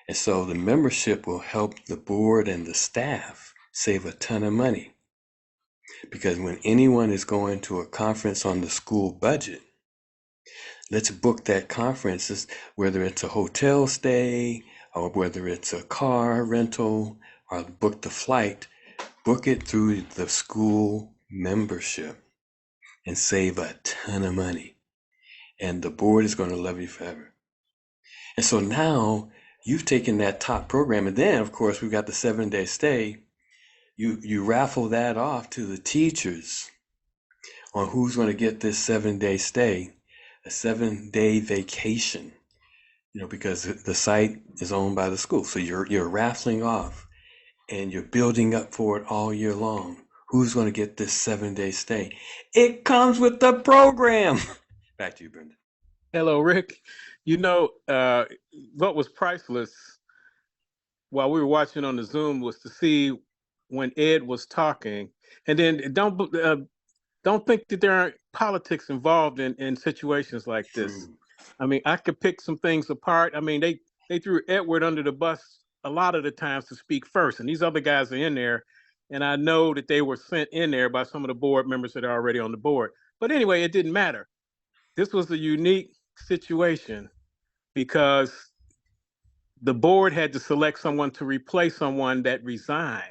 And so the membership will help the board and the staff save a ton of money. Because when anyone is going to a conference on the school budget, let's book that conference, whether it's a hotel stay or whether it's a car rental or book the flight, book it through the school membership and save a ton of money. And the board is going to love you forever. And so now you've taken that top program, and then of course we've got the 7-day stay. You raffle that off to the teachers on who's going to get this 7-day stay, a 7-day vacation, because the site is owned by the school. So you're raffling off and you're building up for it all year long. Who's going to get this 7-day stay? It comes with the program. Back to you, Brenda. Hello, Rick. What was priceless while we were watching on the Zoom was to see when Ed was talking, and then don't think that there aren't politics involved in situations like this. True. I mean, I could pick some things apart. I mean, they threw Edward under the bus a lot of the times to speak first, and these other guys are in there, and I know that they were sent in there by some of the board members that are already on the board. But anyway, it didn't matter. This was a unique situation because the board had to select someone to replace someone that resigned.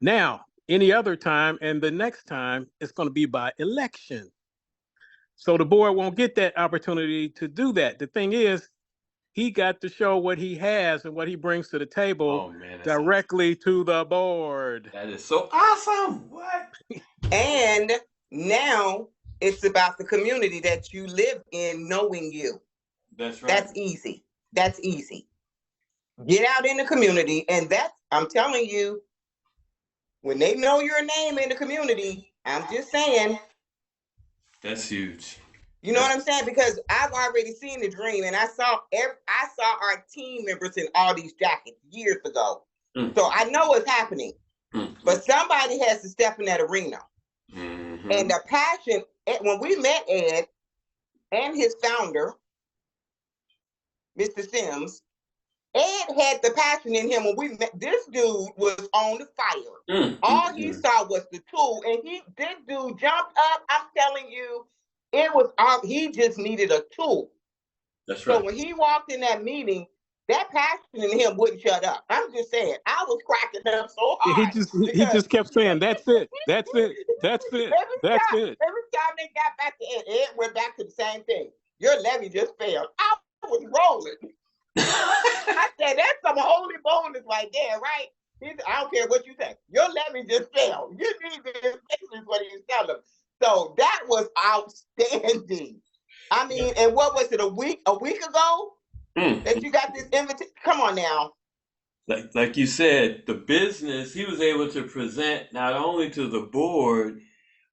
Now, any other time and the next time, it's going to be by election. So the board won't get that opportunity to do that. The thing is, he got to show what he has and what he brings to the table directly to the board. That is so awesome. What? And now it's about the community that you live in knowing you. That's right. That's easy. That's easy. Get out in the community, and I'm telling you, when they know your name in the community, I'm just saying. That's huge. You know what I'm saying? Because I've already seen the dream, and I saw our team members in all these jackets years ago. So I know what's happening. But somebody has to step in that arena. And the passion, when we met Ed and his founder, Mr. Sims, Ed had the passion in him. When we met, this dude was on the fire. All he saw was the tool, and this dude jumped up. I'm telling you, he just needed a tool. That's right. So when he walked in that meeting, that passion in him wouldn't shut up. I'm just saying, I was cracking up so hard. He just kept saying, "That's it, that's it, that's it, that's it." Every time they got back to Ed went back to the same thing. Your levy just failed. I was rolling. I said, that's some holy boldness right there, right? I don't care what you say. Your levy just failed. You need this. This is what he was telling them. So that was outstanding. I mean, and what was it, a week ago that you got this invitation? Come on now. Like you said, the business, he was able to present not only to the board,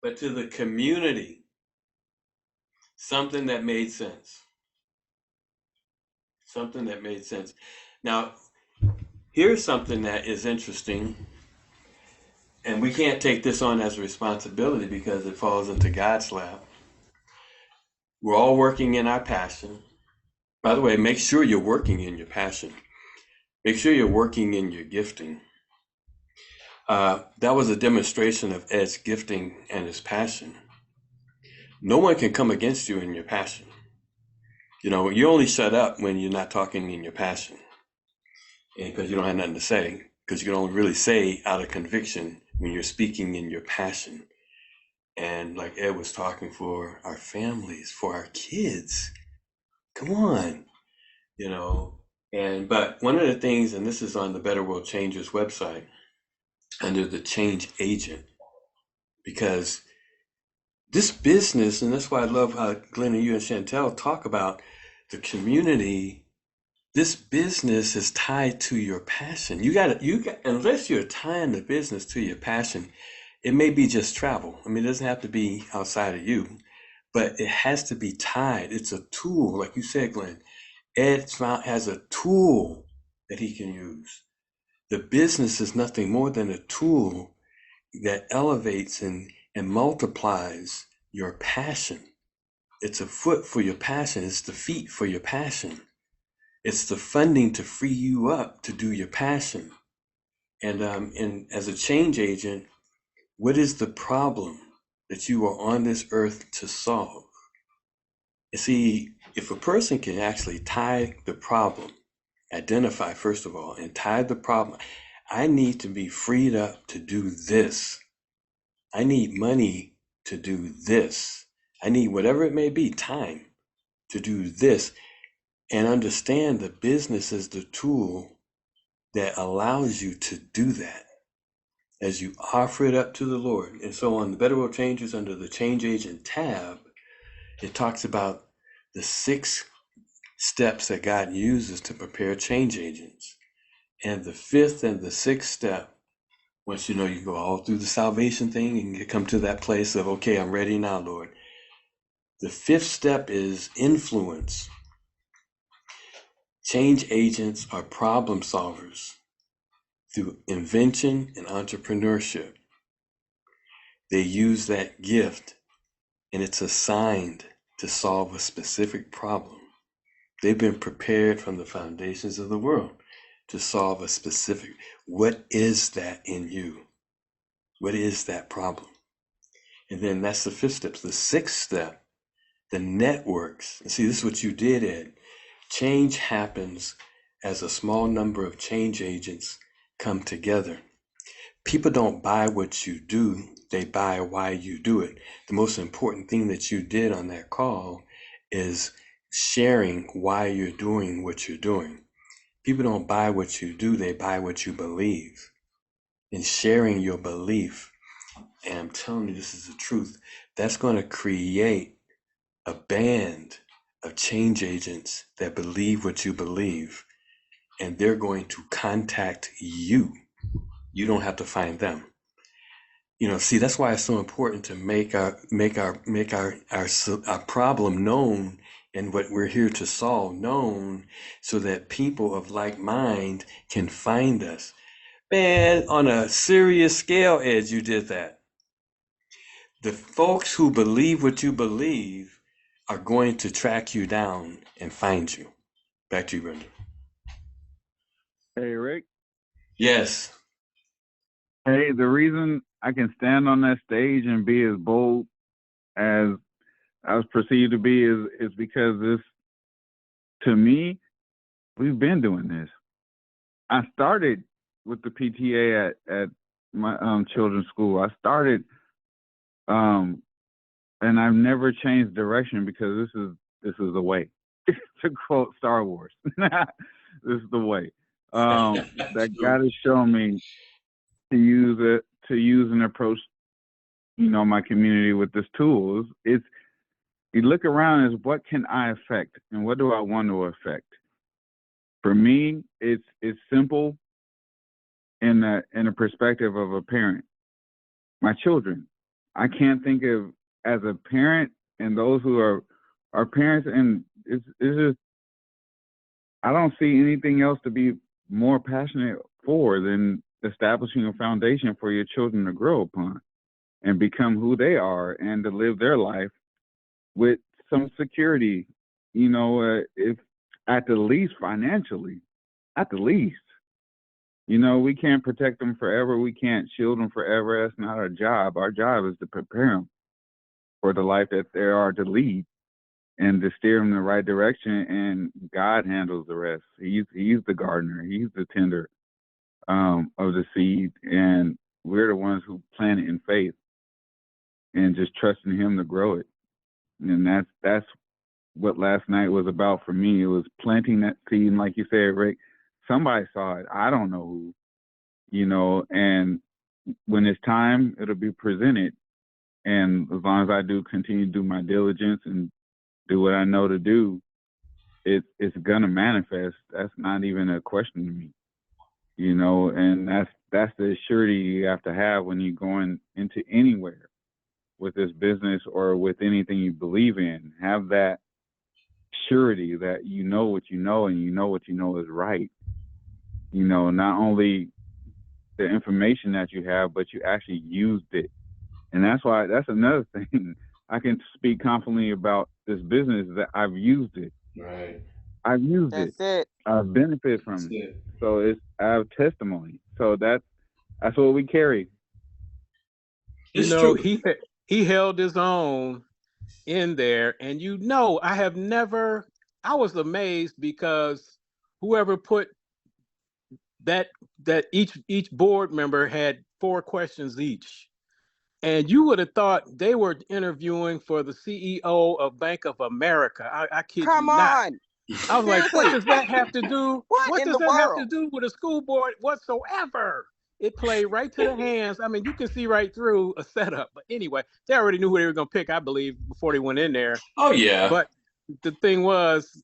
but to the community, something that made sense. Something that made sense. Now, here's something that is interesting, and we can't take this on as a responsibility because it falls into God's lap. We're all working in our passion. By the way, make sure you're working in your passion. Make sure you're working in your gifting. That was a demonstration of Ed's gifting and his passion. No one can come against you in your passion. You know, you only shut up when you're not talking in your passion, and because you don't have nothing to say, because you can only really say out of conviction when you're speaking in your passion. And like Ed was talking, for our families, for our kids, come on, you know. But one of the things, and this is on the Better World Changers website, under the change agent, because this business, and that's why I love how Glenn and you and Chantel talk about the community. This business is tied to your passion. You got unless you're tying the business to your passion, it may be just travel. I mean, it doesn't have to be outside of you, but it has to be tied. It's a tool, like you said, Glenn. Ed has a tool that he can use. The business is nothing more than a tool that elevates and multiplies your passion. It's a foot for your passion. It's the feet for your passion. It's the funding to free you up to do your passion. And as a change agent, what is the problem that you are on this earth to solve? You see, if a person can actually tie the problem, identify first of all, and tie the problem, I need to be freed up to do this. I need money to do this. I need whatever it may be, time to do this, and understand the business is the tool that allows you to do that as you offer it up to the Lord. And so on the Better World Changers, under the Change Agent tab, it talks about the 6 steps that God uses to prepare change agents. And the 5th and the 6th step, once you know, you go all through the salvation thing and you come to that place of, okay, I'm ready now, Lord. The 5th step is influence. Change agents are problem solvers through invention and entrepreneurship. They use that gift, and it's assigned to solve a specific problem. They've been prepared from the foundations of the world to solve a specific, what is that in you? What is that problem? And then that's the 5th step. The 6th step, the networks. And see, this is what you did, Ed. Change happens as a small number of change agents come together. People don't buy what you do, they buy why you do it. The most important thing that you did on that call is sharing why you're doing what you're doing. People don't buy what you do, they buy what you believe. And sharing your belief, and I'm telling you, this is the truth, that's going to create a band of change agents that believe what you believe, and they're going to contact you. You don't have to find them. You know, see, that's why it's so important to make our problem known, and what we're here to solve known, so that people of like mind can find us. Man, on a serious scale, Ed, you did that. The folks who believe what you believe are going to track you down and find you. Back to you, Brenda. Hey, Rick. Yes. Hey, the reason I can stand on that stage and be as bold as I was perceived to be is because this, to me, we've been doing this. I started with the PTA at my children's school. I started, and I've never changed direction, because this is the way. To quote Star Wars, this is the way. That God has shown me to use an approach my community with this tool. It's you look around as what can I affect and what do I want to affect? For me, it's simple in the perspective of a parent. My children. I can't think of as a parent and those who are parents, and it's just I don't see anything else to be more passionate for than establishing a foundation for your children to grow upon and become who they are and to live their life with some security, if at the least financially, at the least. We can't protect them forever. We can't shield them forever. That's not our job. Our job is to prepare them for the life that they are to lead and to steer them in the right direction. And God handles the rest. He's the gardener. He's the tender of the seed. And we're the ones who plant it in faith and just trusting him to grow it. And that's what last night was about for me. It was planting that seed. And like you said, Rick, somebody saw it. I don't know who, and when it's time, it'll be presented. And as long as I continue to do my diligence and do what I know to do, it's gonna manifest. That's not even a question to me, and that's the surety you have to have when you're going into anywhere with this business or with anything you believe in. Have that surety that you know what you know and you know what you know is right. Not only the information that you have, but you actually used it. And that's another thing I can speak confidently about this business, that I've used it. Right. I've used That's it. I've benefited from it. So I have testimony. So that's what we carry. It's true. He held his own in there, and I was amazed because whoever put that each board member had 4 questions each. And you would have thought they were interviewing for the CEO of Bank of America. I kid Come you not. on. I was like, what does that have to do? What in does the that have world? to do with a school board whatsoever? It played right to the hands. I mean, you can see right through a setup. But anyway, they already knew who they were going to pick, I believe, before they went in there. Oh, yeah. But the thing was,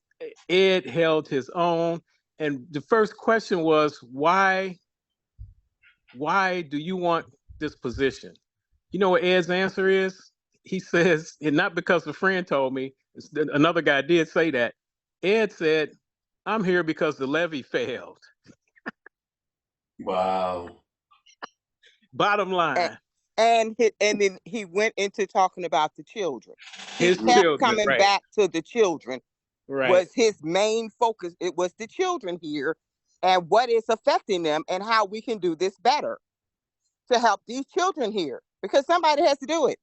Ed held his own. And the first question was, why do you want this position? You know what Ed's answer is? He says, and not because a friend told me, another guy did say that. Ed said, I'm here because the levee failed. Wow. Bottom line. And then he went into talking about the children. His he kept children, coming right. back to the children. Right. Was his main focus. It was the children here and what is affecting them and how we can do this better to help these children here, because somebody has to do it.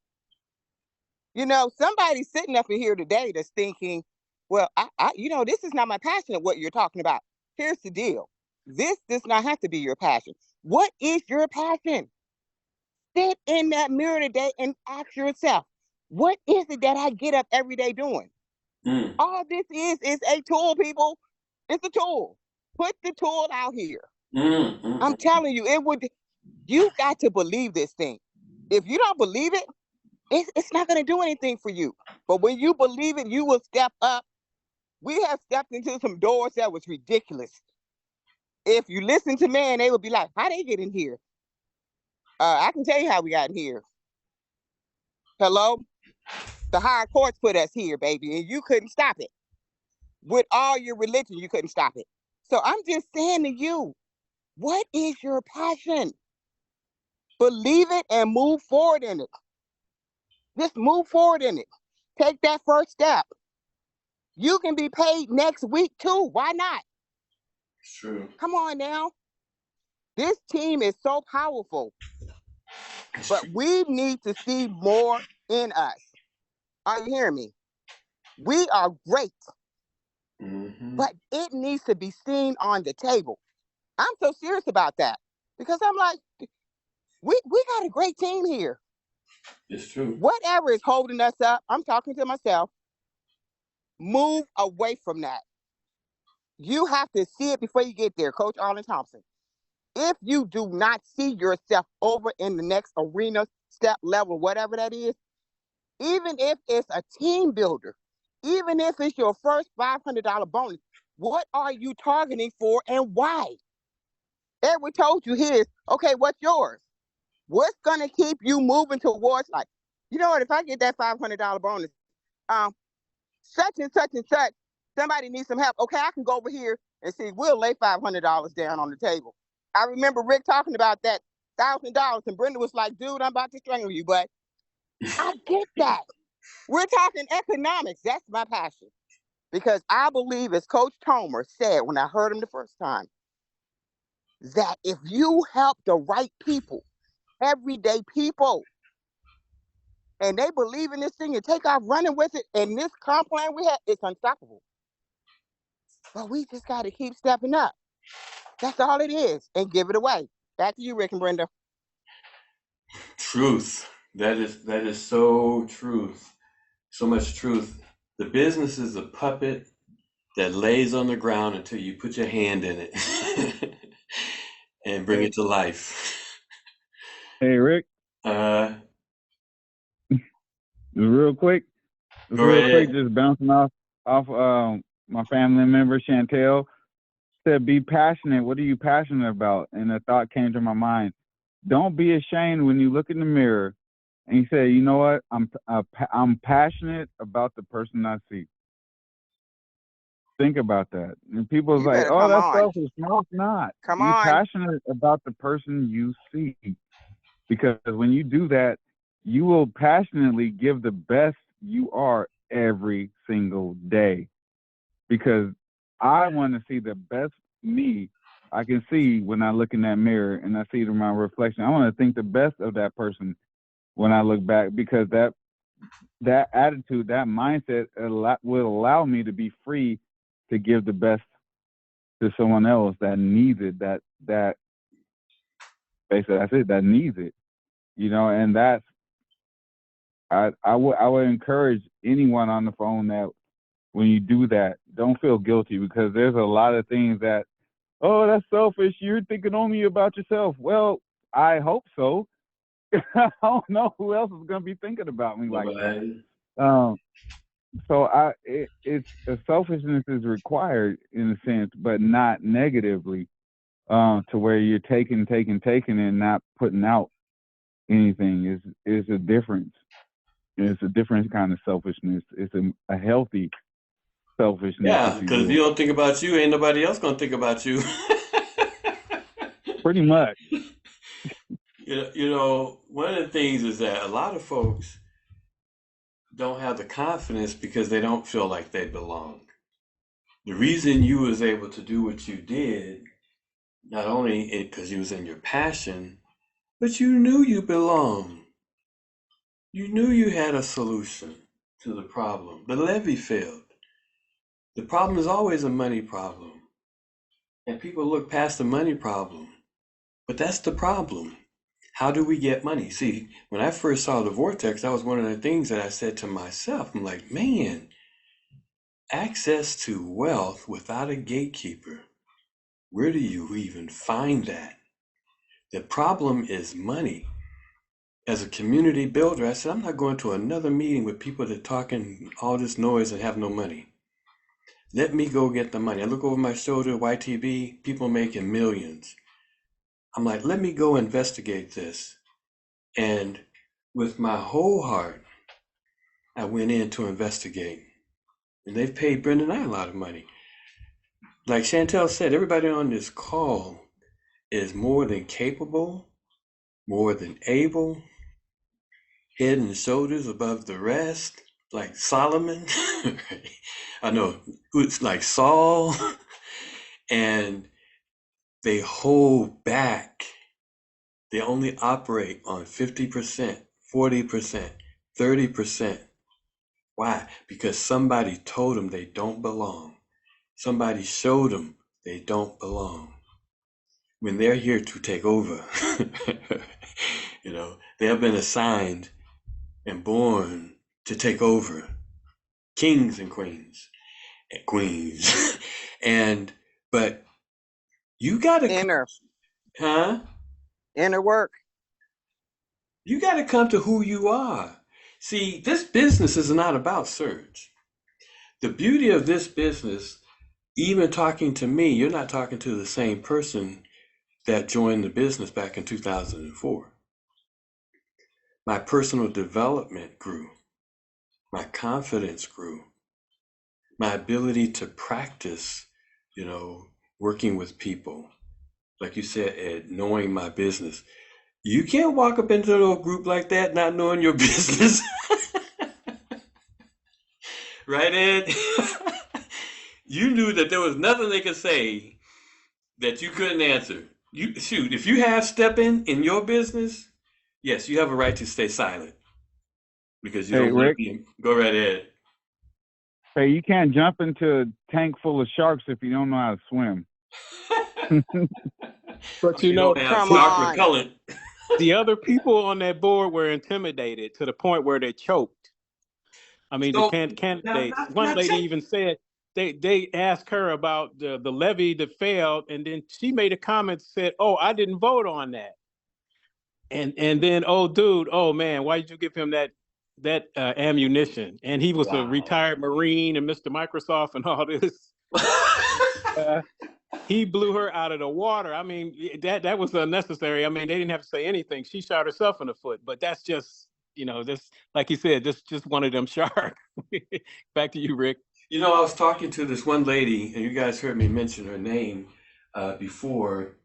Somebody's sitting up in here today that's thinking, well, I this is not my passion of what you're talking about. Here's the deal. This does not have to be your passion. What is your passion? Sit in that mirror today and ask yourself, what is it that I get up every day doing? All this is a tool, people. It's a tool. Put the tool out here. I'm telling you, you got to believe this thing. If you don't believe it, it's not going to do anything for you. But when you believe it, you will step up. We have stepped into some doors that was ridiculous. If you listen to men, they would be like, how they get in here? I can tell you how we got in here. Hello? The higher courts put us here, baby, and you couldn't stop it. With all your religion, you couldn't stop it. So I'm just saying to you, what is your passion? Believe it and move forward in it. Just move forward in it. Take that first step. You can be paid next week too. Why not? True. Come on now. This team is so powerful. But we need to see more in us. Are you hearing me? We are great. But it needs to be seen on the table. I'm so serious about that because I'm like, we got a great team here. It's true. Whatever is holding us up, I'm talking to myself, move away from that. You have to see it before you get there, Coach Arlen Thompson. If you do not see yourself over in the next arena step level, whatever that is, even if it's a team builder, even if it's your first $500 bonus, what are you targeting for and why? Edward told you his. Okay, what's yours? What's going to keep you moving towards, like, you know what, if I get that $500 bonus, such and such and such, somebody needs some help. Okay, I can go over here and see, we'll lay $500 down on the table. I remember Rick talking about that $1,000, and Brenda was like, dude, I'm about to strangle you, but I get that. We're talking economics. That's my passion. Because I believe, as Coach Tomer said when I heard him the first time, that if you help the right people, everyday people, and they believe in this thing and take off running with it, and this comp plan we have, it's unstoppable. But we just got to keep stepping up. That's all it is, and give it away. Back to you, Rick and Brenda. Truth. That is so truth. So much truth. The business is a puppet that lays on the ground until you put your hand in it and bring it to life. Hey, Rick, real quick, just bouncing off my family member, Chantel, said, be passionate. What are you passionate about? And a thought came to my mind. Don't be ashamed when you look in the mirror and you say, you know what? I'm passionate about the person I see. Think about that. And people's like, oh, that's selfish. No, it's not. Be passionate about the person you see. Because when you do that, you will passionately give the best you are every single day. Because I want to see the best me I can see when I look in that mirror and I see my reflection. I want to think the best of that person when I look back, because that attitude, that mindset will allow me to be free to give the best to someone else that needs it, that basically that's it, that needs it, you know. And that's, I would encourage anyone on the phone that when you do that, don't feel guilty, because there's a lot of things that, oh, that's selfish, you're thinking only about yourself. Well, I hope so. I don't know who else is going to be thinking about me like that. So selfishness is required in a sense, but not negatively, to where you're taking and not putting out anything. Is a difference. It's a different kind of selfishness. It's a healthy selfishness. Yeah, because if you don't think about you, ain't nobody else gonna think about you. Pretty much. You know, one of the things is that a lot of folks don't have the confidence because they don't feel like they belong. The reason you was able to do what you did, not only because you was in your passion, but you knew you belonged. You knew you had a solution to the problem. The levee failed. The problem is always a money problem. And people look past the money problem. But that's the problem. How do we get money? See, when I first saw the vortex, that was one of the things that I said to myself. I'm like, man, access to wealth without a gatekeeper. Where do you even find that? The problem is money. As a community builder, I said, I'm not going to another meeting with people that are talking all this noise and have no money. Let me go get the money. I look over my shoulder, YTB, people making millions. I'm like, let me go investigate this. And with my whole heart, I went in to investigate. And they've paid Brenda and I a lot of money. Like Chantel said, everybody on this call is more than capable, more than able, head and shoulders above the rest, like Solomon. I know, it's like Saul. And they hold back. They only operate on 50%, 40%, 30%. Why? Because somebody told them they don't belong. Somebody showed them they don't belong. When they're here to take over, you know, they have been assigned and born to take over. Kings and queens. But you gotta inner work. You got to come to who you are. See, this business is not about search. The beauty of this business, even talking to me, you're not talking to the same person that joined the business back in 2004. My personal development grew. My confidence grew. My ability to practice, working with people. Like you said, Ed, knowing my business. You can't walk up into a group like that not knowing your business. Right, Ed? You knew that there was nothing they could say that you couldn't answer. If you have stepping in your business, yes, you have a right to stay silent because you Hey, don't want to Rick. be. Go right ahead. Hey, you can't jump into a tank full of sharks if you don't know how to swim. But You don't have Come shark on. repellent. the other people on that board were intimidated to the point where they choked. I mean, So, the candidates. now One lady check. even said they asked her about the levy that failed, and then she made a comment said, "Oh, I didn't vote on that." And then, oh, dude, oh man, why did you give him that ammunition? And he was a retired Marine and Mr. Microsoft and all this. He blew her out of the water. I mean, that was unnecessary. I mean, they didn't have to say anything. She shot herself in the foot, but that's just, this, like you said, just one of them sharks. Back to you, Rick. I was talking to this one lady, and you guys heard me mention her name before.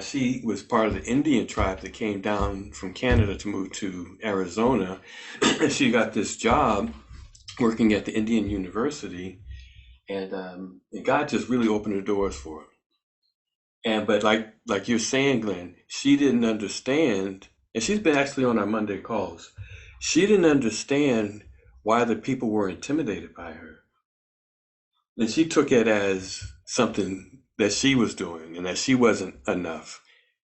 She was part of the Indian tribe that came down from Canada to move to Arizona. And she got this job working at the Indian University, and God just really opened the doors for her. But like you're saying, Glenn, she didn't understand, and she's been actually on our Monday calls. She didn't understand why the people were intimidated by her. And she took it as something that she was doing and that she wasn't enough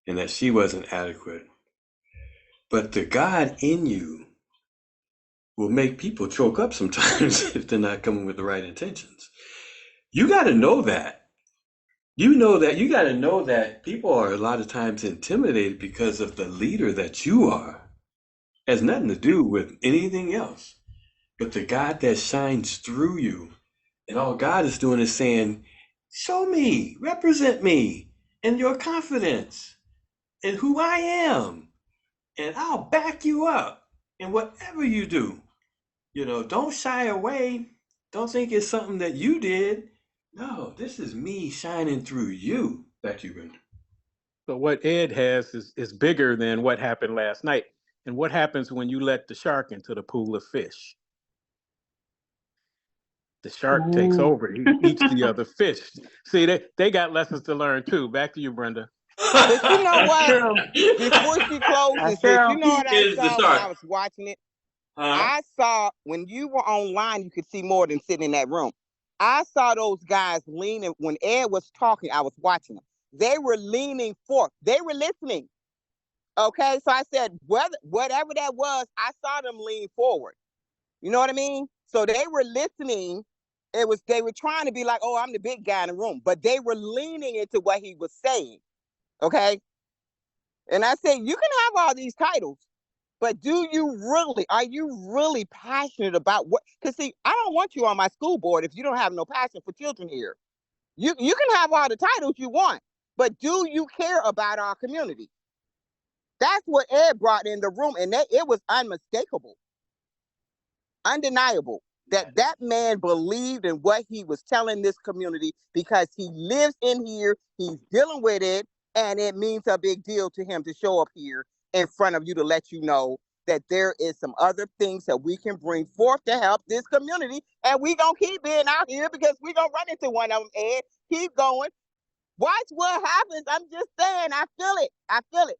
and that she wasn't adequate. But the God in you will make people choke up sometimes if they're not coming with the right intentions. You got to know that. You got to know that people are a lot of times intimidated because of the leader that you are. It has nothing to do with anything else. But the God that shines through you, and all God is doing is saying, show me, represent me, and your confidence, and who I am, and I'll back you up in whatever you do. Don't shy away. Don't think it's something that you did. No, this is me shining through you. Back to you, Brenda. So what Ed has is bigger than what happened last night. And what happens when you let the shark into the pool of fish? The shark takes over. He eats the other fish. See, they got lessons to learn too. Back to you, Brenda. But you know what? True. Before she closes That's this, true. you know what I Is the saw when I shark? was watching it? Huh? I saw when you were online, you could see more than sitting in that room. I saw those guys leaning when Ed was talking. I was watching them. They were leaning forth. They were listening. Okay, so I said, whatever that was, I saw them lean forward. You know what I mean? So they were listening. They were trying to be like, oh, I'm the big guy in the room, but they were leaning into what he was saying. Okay, and I said, you can have all these titles, but are you really passionate about what? Because see, I don't want you on my school board if you don't have no passion for children here. You can have all the titles you want, but do you care about our community? That's what Ed brought in the room, and it was unmistakable, undeniable that man believed in what he was telling this community because he lives in here, he's dealing with it, and it means a big deal to him to show up here in front of you to let you know that there is some other things that we can bring forth to help this community, and we gonna keep being out here because we gonna run into one of them, Ed. Keep going. Watch what happens. I'm just saying, I feel it.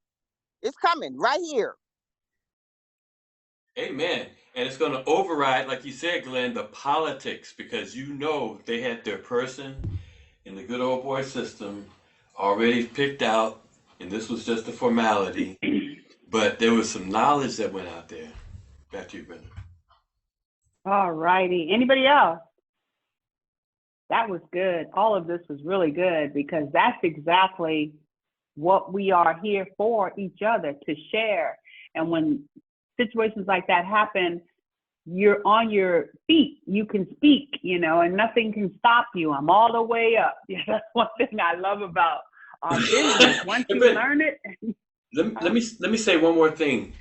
It's coming right here. Amen. And it's going to override, like you said, Glenn, the politics, because they had their person in the good old boy system already picked out, and this was just a formality. But there was some knowledge that went out there. Back to you, Brenda. All righty. Anybody else? That was good. All of this was really good because that's exactly what we are here for each other, to share. And when situations like that happen, you're on your feet, you can speak, you know, and nothing can stop you. I'm all the way up. Yeah, that's one thing I love about our business. Once you learn it. Let me say one more thing.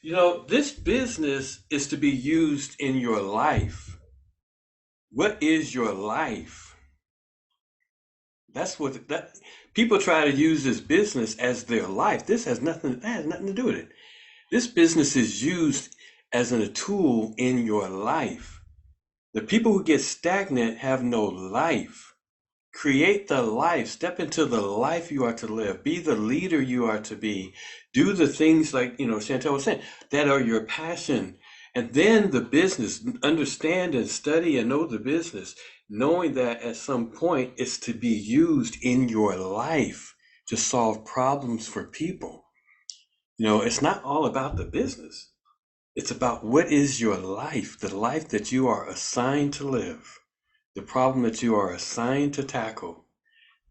You know, this business is to be used in your life. What is your life? That's what that people try to use this business as their life. This has nothing to do with it. This business is used as a tool in your life. The people who get stagnant have no life. Create the life. Step into the life you are to live. Be the leader you are to be. Do the things like, you know, Chantel was saying, that are your passion. And then the business, understand and study and know the business, knowing that at some point it's to be used in your life to solve problems for people. You know, it's not all about the business. It's about what is your life, the life that you are assigned to live, the problem that you are assigned to tackle.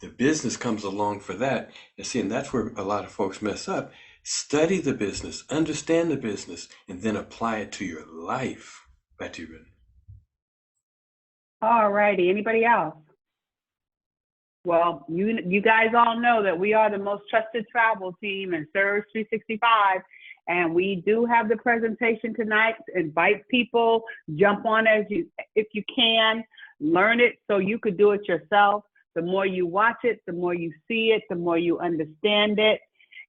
The business comes along for that. And see, and that's where a lot of folks mess up. Study the business, understand the business, and then apply it to your life. Back to you, Brittany. All righty. Anybody else? Well, you guys all know that we are the most trusted travel team in Surge 365. And we do have the presentation tonight. Invite people, jump on if you can, learn it so you could do it yourself. The more you watch it, the more you see it, the more you understand it,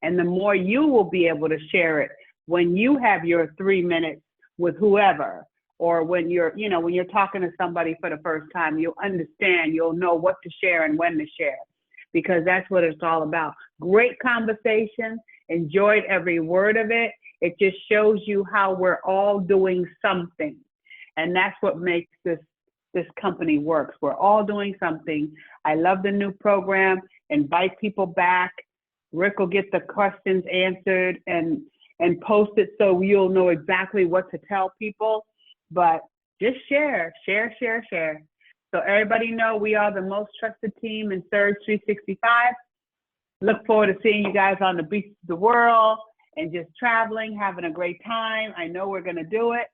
and the more you will be able to share it when you have your 3 minutes with whoever, or when you're talking to somebody for the first time. You'll understand, you'll know what to share and when to share, because that's what it's all about. Great conversation, enjoyed every word of it. It just shows you how we're all doing something, and that's what makes this company works. We're all doing something. I love the new program. Invite people back. Rick will get the questions answered and post it so you'll know exactly what to tell people. But just share. So everybody know we are the most trusted team in Surge 365. Look forward to seeing you guys on the beach of the world and just traveling, having a great time. I know we're going to do it.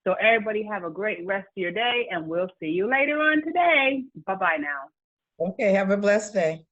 So everybody have a great rest of your day, and we'll see you later on today. Bye-bye now. Okay, have a blessed day.